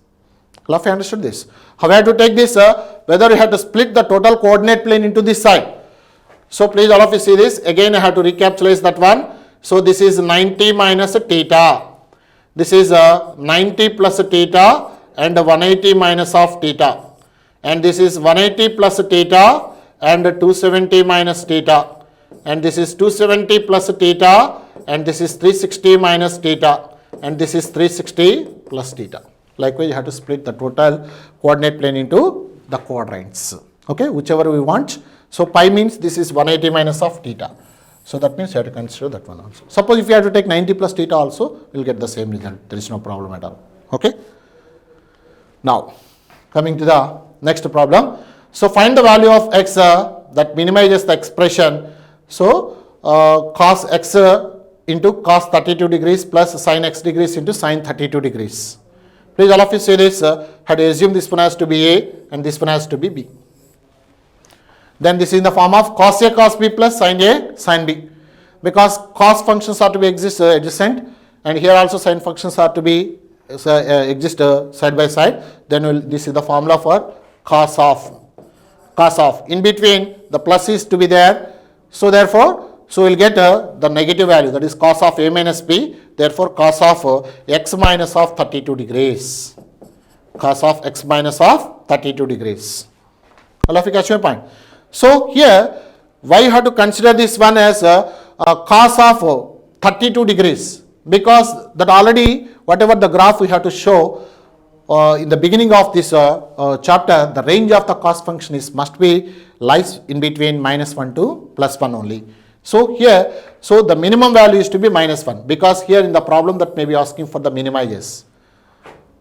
All of you understood this? How we have to take this, whether you have to split the total coordinate plane into this side. So please all of you see this. Again I have to recapitalize that one. So this is 90 minus theta. This is 90 plus theta and 180 minus of theta. And this is 180 plus theta and 270 minus theta. And this is 270 plus theta and this is 360 minus theta. And this is 360 plus theta. Likewise, you have to split the total coordinate plane into the quadrants. Okay, whichever we want. So pi means this is 180 minus of theta. So that means you have to consider that one also. Suppose if you have to take 90 plus theta also, you will get the same result. There is no problem at all. Okay. Now, coming to the next problem. So find the value of x that minimizes the expression. So cos x into cos 32 degrees plus sin x degrees into sin 32 degrees. Please all of you say this, have to assume this one has to be A and this one has to be B. Then this is in the form of cos A cos B plus sin A sin B. Because cos functions are to be adjacent and here also sin functions are to be exist side by side. Then this is the formula for cos of. In between the plus is to be there. So therefore, so we'll get the negative value, that is cos of A minus B. Therefore, cos of x minus of 32 degrees. cos of x minus of 32 degrees. All of you catch my point? So here, why you have to consider this one as a cos of 32 degrees? Because that already, whatever the graph we have to show in the beginning of this chapter, the range of the cos function is must be lies in between -1 to +1 only. So here, so the minimum value is to be -1, because here in the problem that may be asking for the minimizes.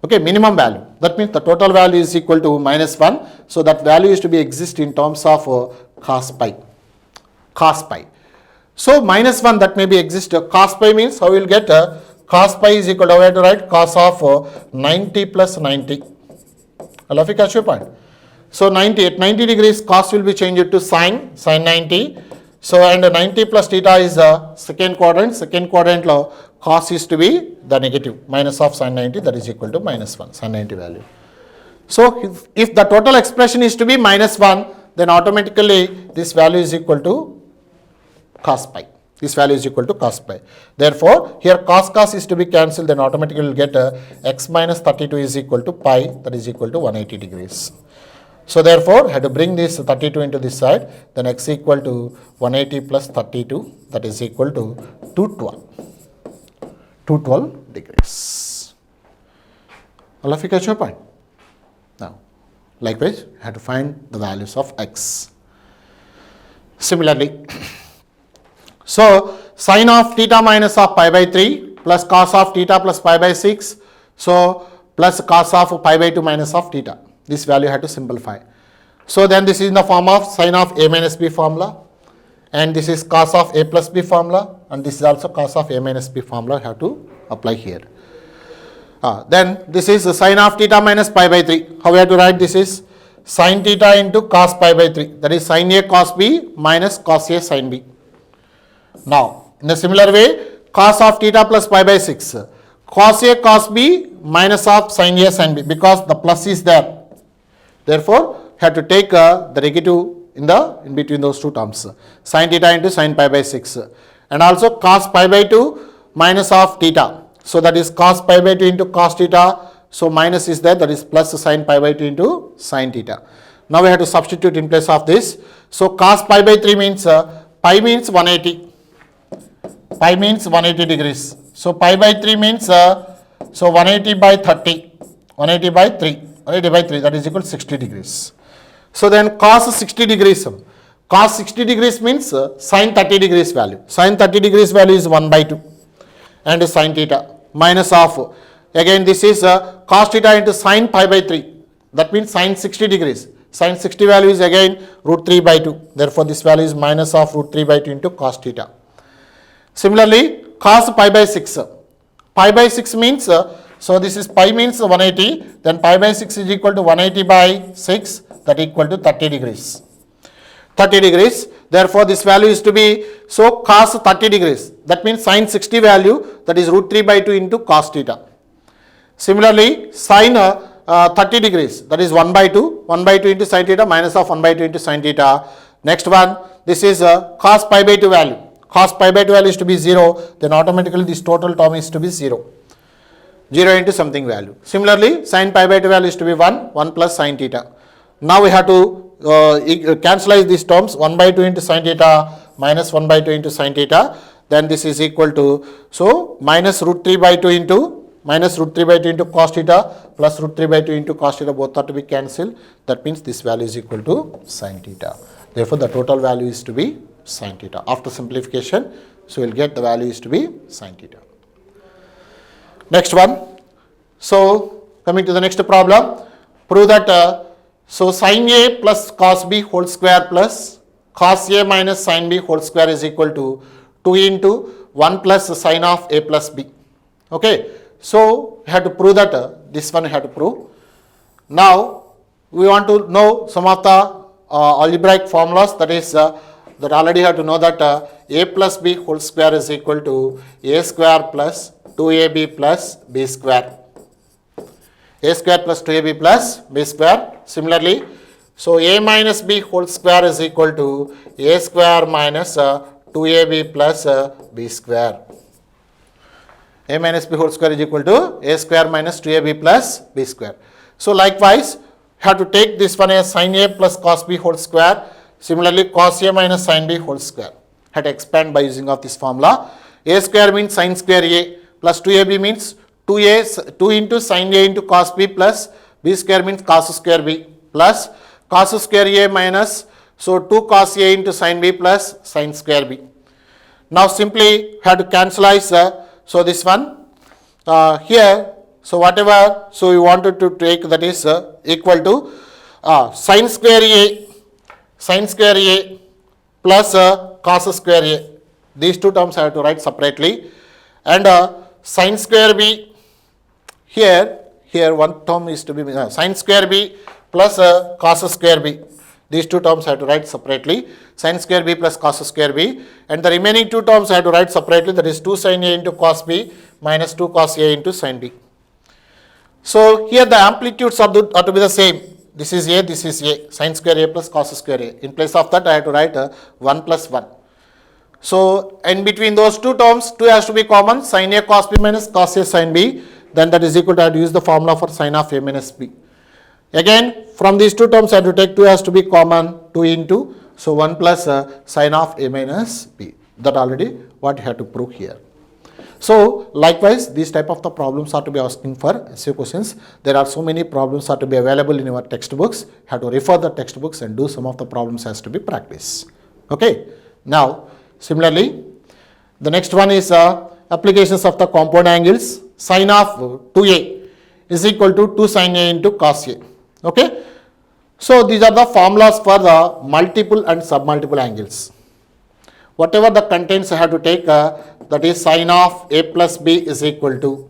Okay, minimum value. That means the total value is equal to -1. So that value is to be exist in terms of cos pi. Cos pi. So -1 that may be exist. Cos pi means how we will get cos pi is equal to, we have to write cos of 90 plus 90. All of you catch your point? So 90 at 90 degrees cos will be changed to sin 90. So and 90 plus theta is second quadrant. Second quadrant law cos is to be the negative minus of sin 90, that is equal to -1 sin 90 value. So if the total expression is to be -1, then automatically this value is equal to cos pi. This value is equal to cos pi. Therefore, here cos is to be cancelled, then automatically will get x minus 32 is equal to pi, that is equal to 180 degrees. So therefore, I have to bring this 32 into this side, then x equal to 180 plus 32, that is equal to 212 degrees. All of you catch your point? Now, likewise, I have to find the values of x. Similarly, so sin of theta minus of pi by 3 plus cos of theta plus pi by 6, so plus cos of pi by 2 minus of theta. This value I have to simplify. So then this is in the form of sin of a minus b formula, and this is cos of a plus b formula, and this is also cos of a minus b formula I have to apply here. Then this is sin of theta minus pi by 3. How we have to write this is sin theta into cos pi by 3, that is sin a cos b minus cos a sin b. Now, in a similar way, cos of theta plus pi by 6, cos a cos b minus of sin a sin b, because the plus is there. Therefore, have to take the negative in between those two terms, sin theta into sin pi by 6, and also cos pi by 2 minus of theta. So that is cos pi by 2 into cos theta. So minus is there, that is plus sin pi by 2 into sin theta. Now we have to substitute in place of this. So cos pi by 3 means pi means 180. Pi means 180 degrees. So pi by 3 means so 180 by 30. 180 by 3. 180 by 3, that is equal to 60 degrees. So then cos 60 degrees. Cos 60 degrees means sin 30 degrees value. Sin 30 degrees value is 1 by 2. And sin theta minus of, again this is cos theta into sin pi by 3. That means sin 60 degrees. Sin 60 value is again root 3 by 2. Therefore, this value is minus of root 3 by 2 into cos theta. Similarly, cos pi by 6. Pi by 6 means, so this is pi means 180, then pi by 6 is equal to 180 by 6, that equal to 30 degrees. 30 degrees. Therefore, this value is to be, so cos 30 degrees. That means sin 60 value, that is root 3 by 2 into cos theta. Similarly, sin 30 degrees, that is 1 by 2. 1 by 2 into sin theta minus of 1 by 2 into sin theta. Next one, this is cos pi by 2 value. Cos pi by 2 value is to be 0, then automatically this total term is to be 0. 0 into something value. Similarly, sin pi by 2 value is to be 1 plus sin theta. Now we have to cancelize these terms, 1 by 2 into sin theta minus 1 by 2 into sin theta. Then this is equal to, so minus root 3 by 2 into cos theta plus root 3 by 2 into cos theta, both are to be cancelled. That means this value is equal to sin theta. Therefore, the total value is to be sin theta. After simplification, so we will get the value is to be sin theta. Next one. So coming to the next problem, prove that so sin a plus cos b whole square plus cos a minus sin b whole square is equal to 2 into 1 plus sin of a plus b. Okay. So we have to prove that this one we have to prove. Now we want to know some of the algebraic formulas, that is that already have to know that a plus b whole square is equal to a square plus 2ab plus b square. A square plus 2ab plus b square. Similarly, so a minus b whole square is equal to a square minus 2ab plus b square. A minus b whole square is equal to a square minus 2ab plus b square. So likewise, have to take this one as sin A plus cos B whole square. Similarly, cos A minus sin B whole square. Had to expand by using of this formula. A square means sin square A plus 2AB means 2 into sin A into cos B plus B square means cos square B plus cos square A minus, so 2 cos A into sin B plus sin square B. Now simply have to cancelize, so this one here, so whatever, so you wanted to take, that is equal to sin square A plus cos square A. These two terms I have to write separately, and sin square B, here one term is to be sin square B plus cos square B. These two terms I have to write separately, sin square B plus cos square B, and the remaining two terms I have to write separately, that is 2 sin A into cos B minus 2 cos A into sin B. So here the amplitudes are to be the same. This is A, this is A, sin square A plus cos square A. In place of that I have to write 1 plus 1. So in between those two terms, 2 has to be common, sin A cos B minus cos A sin B, then that is equal to, I have to use the formula for sin of A minus B. Again, from these two terms I have to take 2 has to be common, 2 into, so 1 plus sin of A minus B. That already what you have to prove here. So likewise, these type of the problems are to be asking for essay questions. There are so many problems are to be available in your textbooks. You have to refer the textbooks and do some of the problems has to be practiced. Okay. Now, similarly, the next one is applications of the compound angles. Sin of 2A is equal to 2 sin A into cos A. Okay. So these are the formulas for the multiple and submultiple angles. Whatever the contents I have to take, that is sin of A plus B is equal to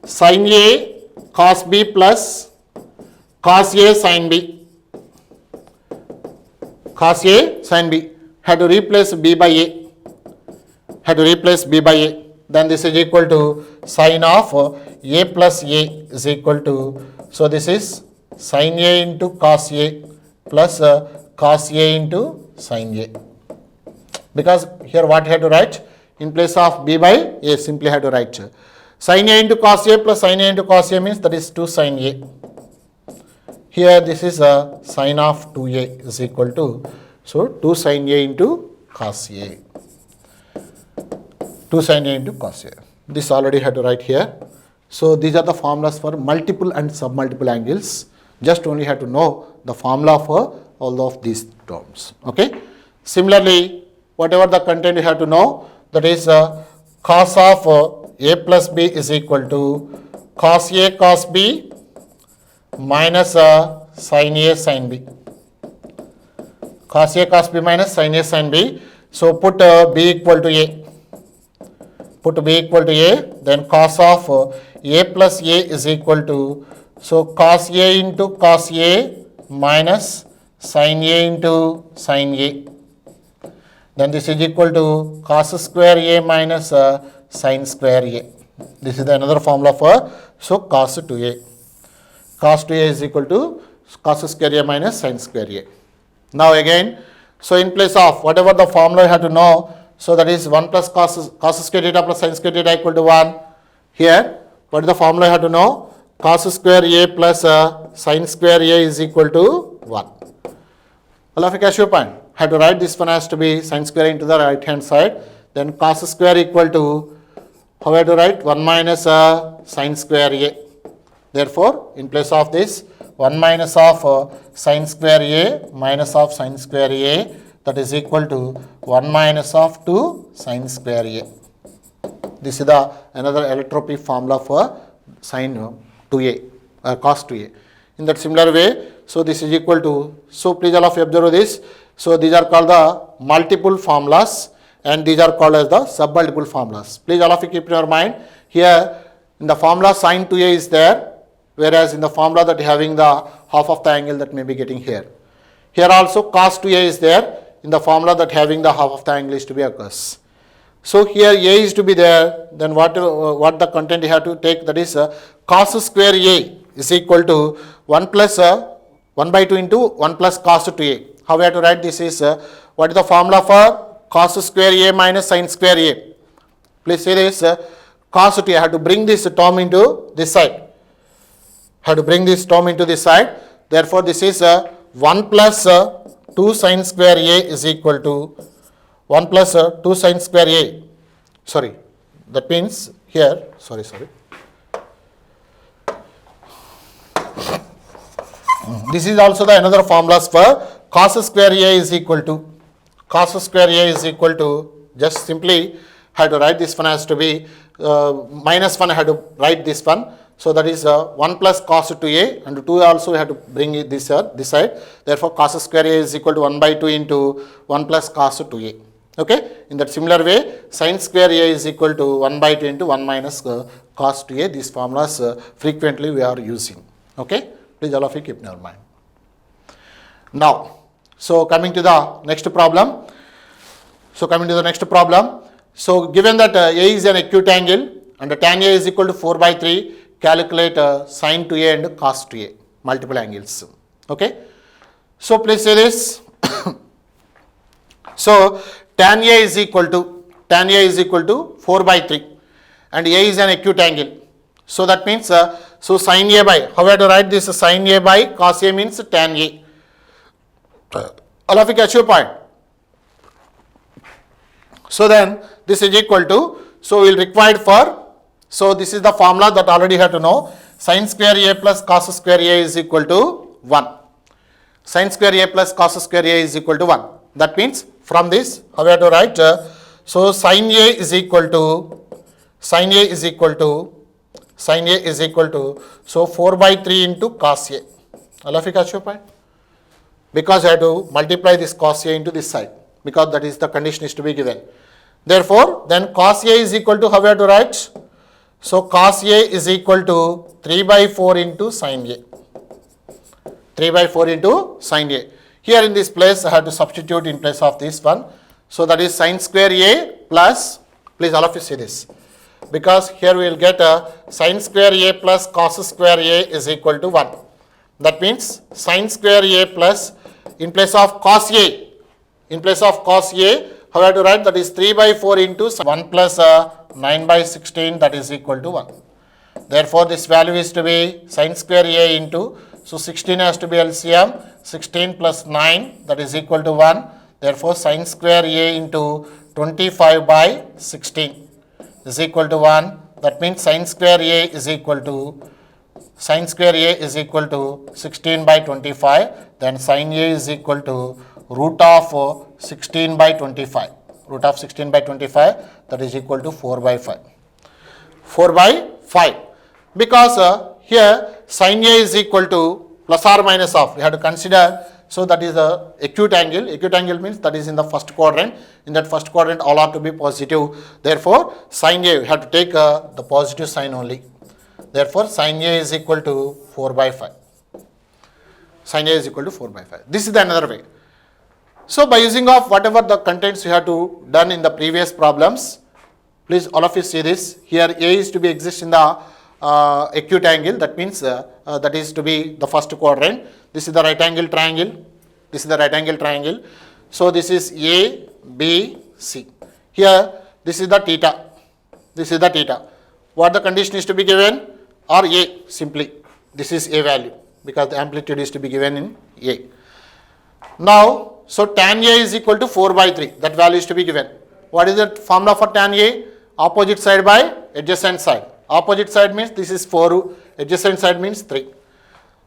sin A cos B plus cos A sin B. Cos A sin B. Had to replace B by A. Had to replace B by A. Then this is equal to sin of A plus A is equal to, so this is sin A into cos A plus cos A into sin A. Because here what you have to write, in place of B by A, simply have to write sin A into cos A plus sin A into cos A means that is 2 sin A. Here this is sin of 2A is equal to, so 2 sin A into cos A. 2 sin A into cos A. This already had to write here. So these are the formulas for multiple and submultiple angles. Just only have to know the formula for all of these terms. Okay. Similarly, whatever the content you have to know, that is cos of A plus B is equal to cos A cos B minus sin A sin B. Cos A cos B minus sin A sin B. So put B equal to A. Put B equal to A, then cos of A plus A is equal to, so cos A into cos A minus sin A into sin A. Then this is equal to cos square A minus sin square A. This is another formula for, so cos 2A. Cos 2A is equal to cos square A minus sin square A. Now again, so in place of whatever the formula you have to know, so that is 1 plus cos square theta plus sin square theta equal to 1. Here, what is the formula you have to know? Cos square A plus sin square A is equal to 1. All of you catch your point. Have to write this one has to be sin square into the right hand side. Then cos square equal to, how I have to write? 1 minus sin square A. Therefore, in place of this, 1 minus of sin square A minus of sin square A, that is equal to 1 minus of 2 sin square A. This is the another allotropy formula for sin 2A, cos 2A. In that similar way, so this is equal to, so please all of you observe this. So these are called the multiple formulas and these are called as the submultiple formulas. Please all of you keep in your mind, here in the formula sin 2A is there, whereas in the formula that having the half of the angle that may be getting here. Here also cos 2A is there, in the formula that having the half of the angle is to be occurs. So here A is to be there, then what the content you have to take, that is cos square A is equal to 1 plus 1 by 2 into 1 plus cos 2A. How we have to write this is, what is the formula for cos square A minus sin square A? Please say this, cos 2A, I have to bring this term into this side. have to bring this term into this side. Therefore, this is 1 plus 2 sin square A is equal to 1 plus 2 sin square A. Sorry, that means here, sorry. This is also the another formulas for cos square A is equal to just simply have to write this one as to be minus 1 I have to write this one. So that is 1 plus cos 2a and 2 also we have to bring it this side. Therefore, cos square A is equal to 1 by 2 into 1 plus cos 2a. Okay. In that similar way, sin square A is equal to 1 by 2 into 1 minus cos 2a. These formulas frequently we are using. Okay. Please all of you keep in your mind. Now, so coming to the next problem. So given that A is an acute angle and tan A is equal to 4 by 3, calculate sin 2a and cos 2a, multiple angles. Okay. So please say this. So tan A is equal to 4 by 3 and A is an acute angle. So that means so sin A by, how we have to write this, sin A by cos A means tan A. All of you catch your point. So then this is equal to, so we will require for, so this is the formula that already have to know, sin square A plus cos square A is equal to 1. Sin square A plus cos square A is equal to 1. That means from this, how we have to write, so sin A is equal to, so 4 by 3 into cos A. All of you catch your point? Because I have to multiply this cos A into this side, because that is the condition is to be given. Therefore, then cos A is equal to, how we have to write? So cos A is equal to 3 by 4 into sin A. 3 by 4 into sin A. Here in this place, I have to substitute in place of this one. So that is sin square A plus, please all of you see this, because here we will get sin square A plus cos square A is equal to 1. That means sin square A plus, in place of cos A, how I have to write, that is 3 by 4 into 1 plus 9 by 16, that is equal to 1. Therefore, this value is to be sin square A into, so 16 has to be LCM, 16 plus 9, that is equal to 1. Therefore, sin square A into 25 by 16 is equal to 1. That means sin square A is equal to 16 by 25. Then sin A is equal to root of 16 by 25. Root of 16 by 25, that is equal to 4 by 5. 4 by 5. Because here sin A is equal to plus or minus of, we have to consider, so that is the acute angle. Acute angle means that is in the first quadrant. In that first quadrant, all are to be positive. Therefore, sin A, we have to take the positive sign only. Therefore, sin A is equal to 4 by 5. Sin A is equal to 4 by 5. This is the another way. So, by using of whatever the contents you have to done in the previous problems, please all of you see this. Here A is to be exist in the acute angle. That means that is to be the first quadrant. This is the right angle triangle. So, this is A, B, C. Here this is the theta. What the condition is to be given? Or A simply. This is A value, because the amplitude is to be given in A. Now, so tan A is equal to 4 by 3. That value is to be given. What is the formula for tan A? Opposite side by adjacent side. Opposite side means this is 4, adjacent side means 3.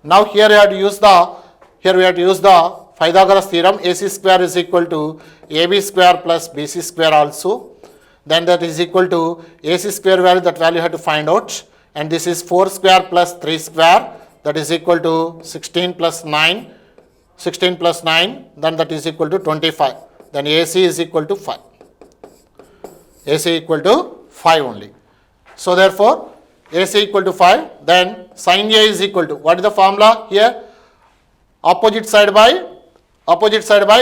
Now here we have to use the Pythagoras theorem. AC square is equal to AB square plus BC square also. Then that is equal to AC square value, that value you have to find out. And this is 4 square plus 3 square, that is equal to 16 plus 9. Then that is equal to 25. Then AC is equal to 5. AC equal to 5 only. So therefore, AC equal to 5. Then sin A is equal to, what is the formula here? Opposite side by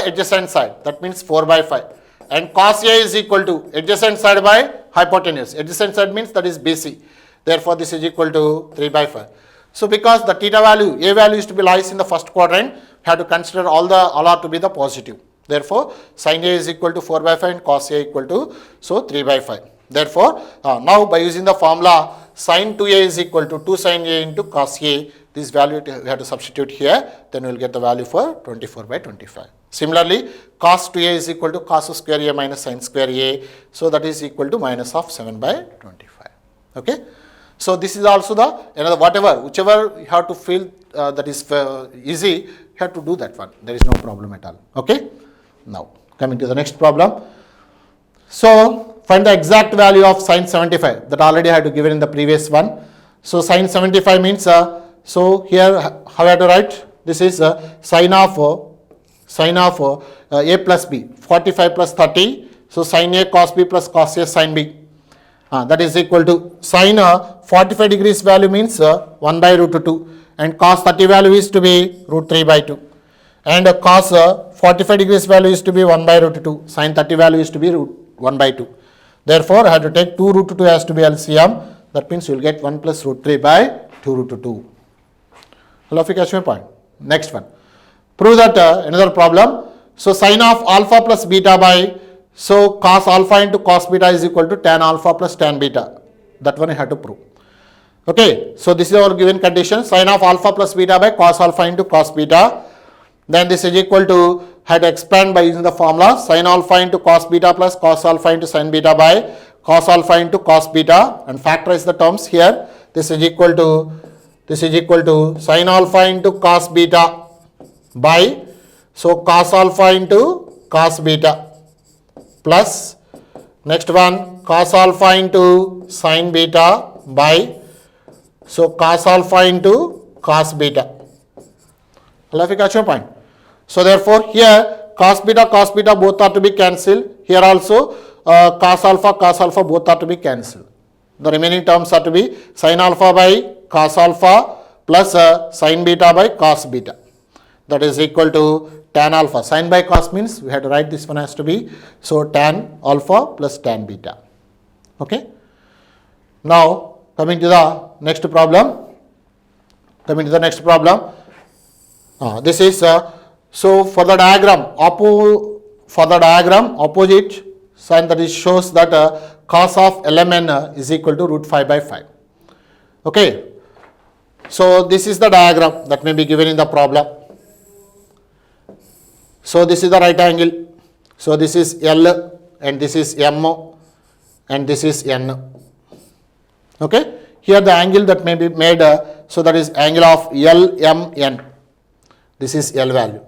adjacent side. That means 4 by 5. And cos A is equal to adjacent side by hypotenuse. Adjacent side means that is BC. Therefore, this is equal to 3 by 5. So because the theta value, A value is to be lies in the first quadrant, have to consider all are to be the positive. Therefore, sin A is equal to 4 by 5 and cos A equal to 3 by 5. Therefore, now by using the formula sin 2A is equal to 2 sin A into cos A, this value we have to substitute here, then we will get the value for 24 by 25. Similarly, cos 2a is equal to cos square a minus sin square a. So that is equal to minus of 7 by 25. Okay. So this is also the whichever you have to feel that is easy, you have to do that one. There is no problem at all. Okay. Now coming to the next problem. So find the exact value of sin 75 that already I had to given in the previous one. So sin 75 means so here how I have to write, this is sin of a plus b, 45 plus 30. So sin a cos b plus cos a sin b. That is equal to sin 45 degrees value means 1 by root 2, and cos 30 value is to be root 3 by 2, and cos 45 degrees value is to be 1 by root 2, sin 30 value is to be root 1 by 2. Therefore, I have to take 2 root 2 has to be LCM. That means you will get 1 plus root 3 by 2 root 2. Hello, if you catch my point. Next one. Prove that another problem. So sin of alpha plus beta by, so cos alpha into cos beta is equal to tan alpha plus tan beta. That one I have to prove. Okay. So this is our given condition. Sin of alpha plus beta by cos alpha into cos beta. Then this is equal to, had to expand by using the formula sin alpha into cos beta plus cos alpha into sin beta by cos alpha into cos beta, and factorize the terms here. This is equal to sin alpha into cos beta by, so cos alpha into cos beta plus next one cos alpha into sin beta by, so cos alpha into cos beta. Will you catch your point? So therefore here cos beta both are to be cancelled. Here also cos alpha both are to be cancelled. The remaining terms are to be sin alpha by cos alpha plus sin beta by cos beta. That is equal to tan alpha. Sin by cos means we have to write this one has to be, so tan alpha plus tan beta. Okay. Now coming to the next problem. This is so for the diagram opposite sign, that is shows that cos of lmn is equal to root 5 by 5. Okay. So this is the diagram that may be given in the problem. So this is the right angle. So this is L and this is M and this is N. Okay. Here the angle that may be made, so that is angle of LMN. This is L value.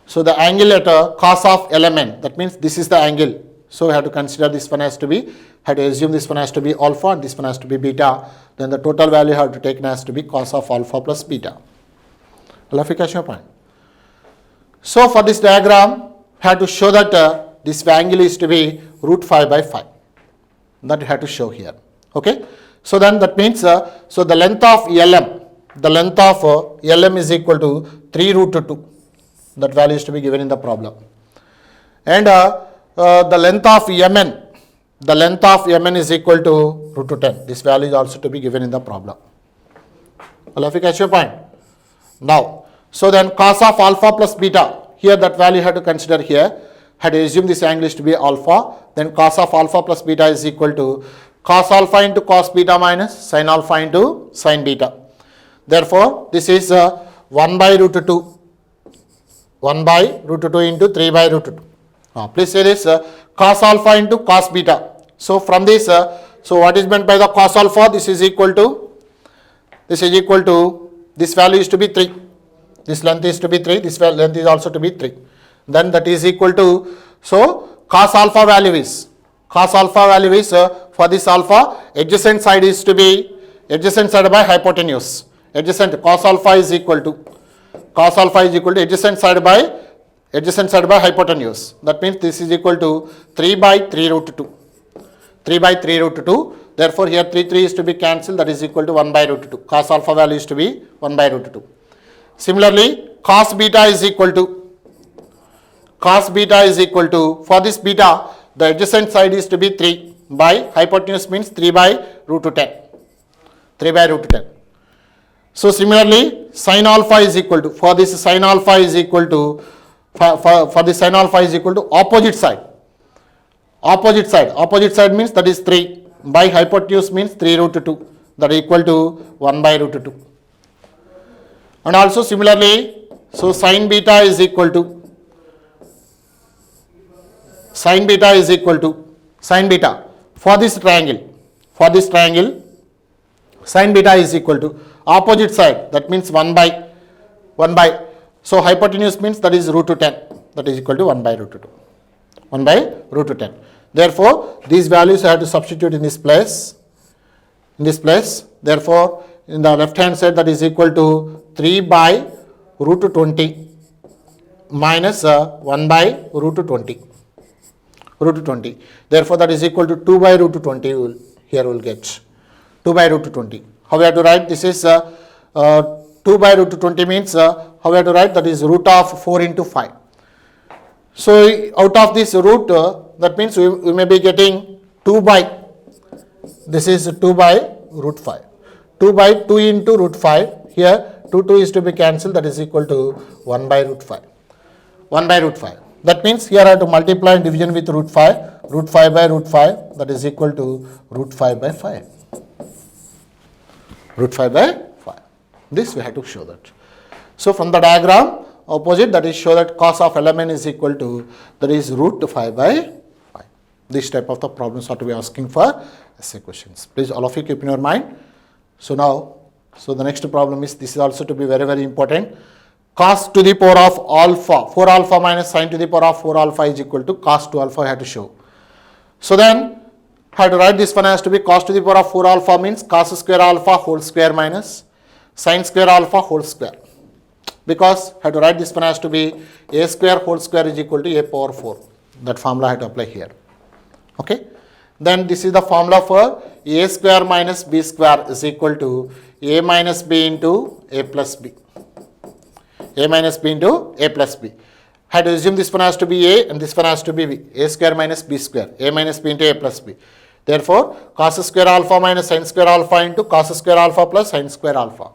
So the angle at cos of LMN, that means this is the angle. So we have to consider this one has to be, have to assume this one has to be alpha and this one has to be beta. Then the total value have to take as to be cos of alpha plus beta. Will you catch your point? So for this diagram, have to show that this angle is to be root 5 by 5. That you have to show here. Okay. So then that means, so the length of LM is equal to 3 root 2. That value is to be given in the problem. And the length of Mn is equal to root 10. This value is also to be given in the problem. Will you catch your point? Now, so then cos of alpha plus beta, here that value you have to consider here. Had to assume this angle is to be alpha, then cos of alpha plus beta is equal to cos alpha into cos beta minus sin alpha into sin beta. Therefore, this is 1 by root 2. 1 by root 2 into 3 by root 2. Please say this cos alpha into cos beta. So from this, so what is meant by the cos alpha? This is equal to, this value is to be 3. This length is to be 3. This length is also to be 3. Then that is equal to, so cos alpha value is for this alpha, adjacent side is to be adjacent side by hypotenuse. Adjacent cos alpha is equal to adjacent side by hypotenuse. That means this is equal to 3 by 3 root 2. 3 by 3 root 2. Therefore, here 3 is to be cancelled. That is equal to 1 by root 2. Cos alpha value is to be 1 by root 2. Similarly, cos beta is equal to, for this beta, the adjacent side is to be 3 by hypotenuse means 3 by root 10. 3 by root 10. So similarly, sin alpha is equal to, for this sin alpha is equal to, opposite side. Opposite side means that is 3 by hypotenuse means 3 root 2. That is equal to 1 by root 2. And also similarly, so sin beta is equal to sin beta for this triangle sin beta is equal to opposite side, that means 1 by, so hypotenuse means that is root to 10, that is equal to 1 by root to 2, 1 by root to 10. Therefore these values I have to substitute in this place, therefore in the left hand side that is equal to 3 by root to 20 minus 1 by root to 20, therefore that is equal to 2 by root to 20, here we will get 2 by root to 20. How we have to write? This is 2 by root to 20 means how we have to write? That is root of 4 into 5. So out of this root, that means we may be getting 2 by, this is 2 by root 5. 2 by 2 into root 5, here 2 is to be cancelled, that is equal to 1 by root 5. 1 by root 5. That means here I have to multiply and division with root 5 by root 5, that is equal to root 5 by 5. Root 5 by 5. This we have to show that. So from the diagram, opposite, that is show that cos of element is equal to, that is root 5 by 5. This type of the problems are to be asking for essay questions. Please all of you keep in your mind. So now, so the next problem is, this is also to be very, very important. Cos to the power of alpha, 4 alpha minus sin to the power of 4 alpha is equal to cos 2 alpha I have to show. So then, I have to write this one has to be cos to the power of 4 alpha means cos square alpha whole square minus sin square alpha whole square. Because I have to write this one has to be a square whole square is equal to a power 4. That formula I have to apply here. Okay. Then this is the formula for a square minus b square is equal to a minus b into a plus b. A minus b into a plus b. I had to assume this one has to be a and this one has to be b. A square minus b square. A minus b into a plus b. Therefore, cos square alpha minus sin square alpha into cos square alpha plus sin square alpha.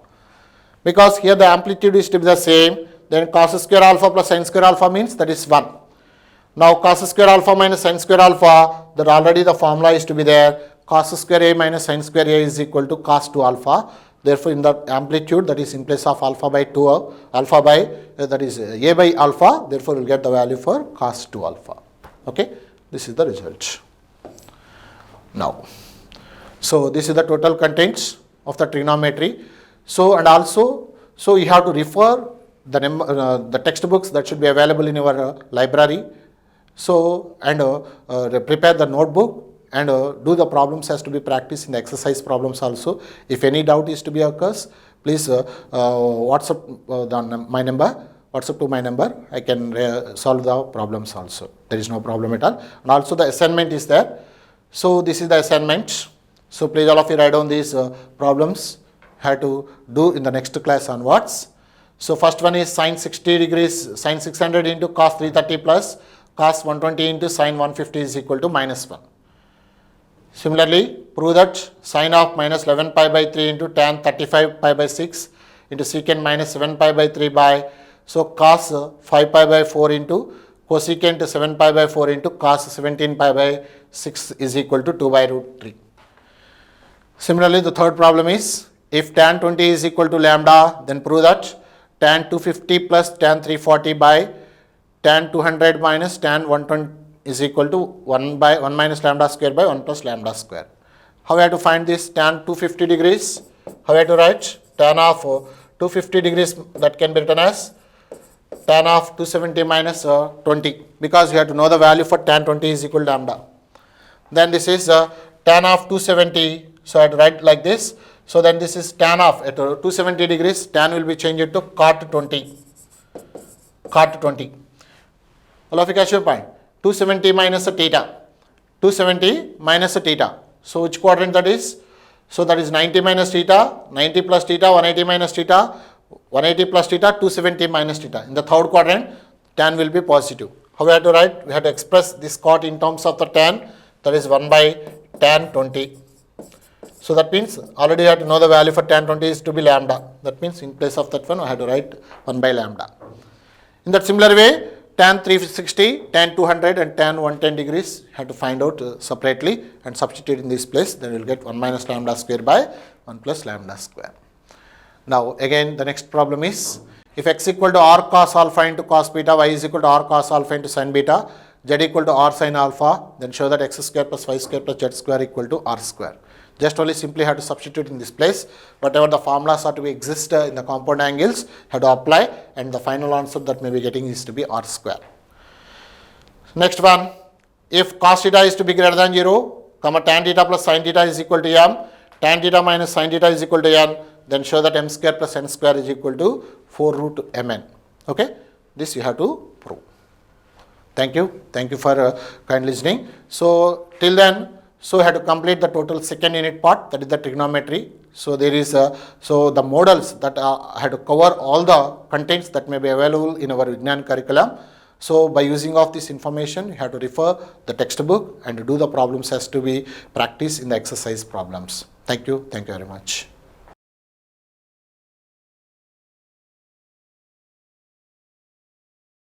Because here the amplitude is to be the same, then cos square alpha plus sin square alpha means that is 1. Now cos square alpha minus sin square alpha, that already the formula is to be there. Cos square a minus sin square a is equal to cos 2 alpha. Therefore, in the amplitude, that is in place of alpha by 2, alpha by, that is a by alpha, therefore we will get the value for cos 2 alpha. Okay, this is the result. Now, so this is the total contents of the trigonometry. So, and also, so you have to refer the textbooks that should be available in your library. So, and prepare the notebook and do the problems has to be practiced in the exercise problems also. If any doubt is to be occurs, please WhatsApp my number. WhatsApp to my number. I can solve the problems also. There is no problem at all. And also the assignment is there. So this is the assignment. So please all of you write down these problems. Have to do in the next class onwards. So first one is sin 60 degrees, sin 600 into cos 330 plus cos 120 into sin 150 is equal to minus 1. Similarly, prove that sin of minus 11 pi by 3 into tan 35 pi by 6 into secant minus 7 pi by 3 by, so cos 5 pi by 4 into cosecant 7 pi by 4 into cos 17 pi by 6 is equal to 2 by root 3. Similarly, the third problem is, if tan 20 is equal to lambda, then prove that tan 250 plus tan 340 by tan 200 minus tan 120 is equal to 1 by 1 minus lambda square by 1 plus lambda square. How we have to find this tan 250 degrees? How we have to write? Tan of 250 degrees, that can be written as tan of 270 minus 20, because we have to know the value for tan 20 is equal to lambda. Then this is tan of 270, so I have to write like this. So then this is tan of at 270 degrees, tan will be changed to cot 20. Cot 20. All of you catch your point. 270 minus a theta. 270 minus a theta. So which quadrant that is? So that is 90 minus theta, 90 plus theta, 180 minus theta, 180 plus theta, 270 minus theta. In the third quadrant, tan will be positive. How we have to write? We have to express this cot in terms of the tan, that is 1 by tan 20. So that means already you have to know the value for tan 20 is to be lambda. That means in place of that one, I have to write 1 by lambda. In that similar way, tan 360, tan 200 and tan 110 degrees have to find out separately and substitute in this place. Then we will get 1 minus lambda square by 1 plus lambda square. Now again the next problem is, if x equal to r cos alpha into cos beta, y is equal to r cos alpha into sin beta, z equal to r sin alpha, then show that x square plus y square plus z square equal to r square. Just only simply have to substitute in this place. Whatever the formulas are to be exist in the compound angles, have to apply, and the final answer that may be getting is to be r square. Next one, if cos theta is to be greater than 0, comma tan theta plus sin theta is equal to m, tan theta minus sin theta is equal to n, then show that m square plus n square is equal to 4 root mn. Okay, this you have to prove. Thank you for kind listening. So till then, so we have to complete the total second unit part, that is the trigonometry. So there is so the models that had to cover all the contents that may be available in our Vignan curriculum. So by using of this information, you have to refer the textbook and to do the problems has to be practiced in the exercise problems. Thank you very much.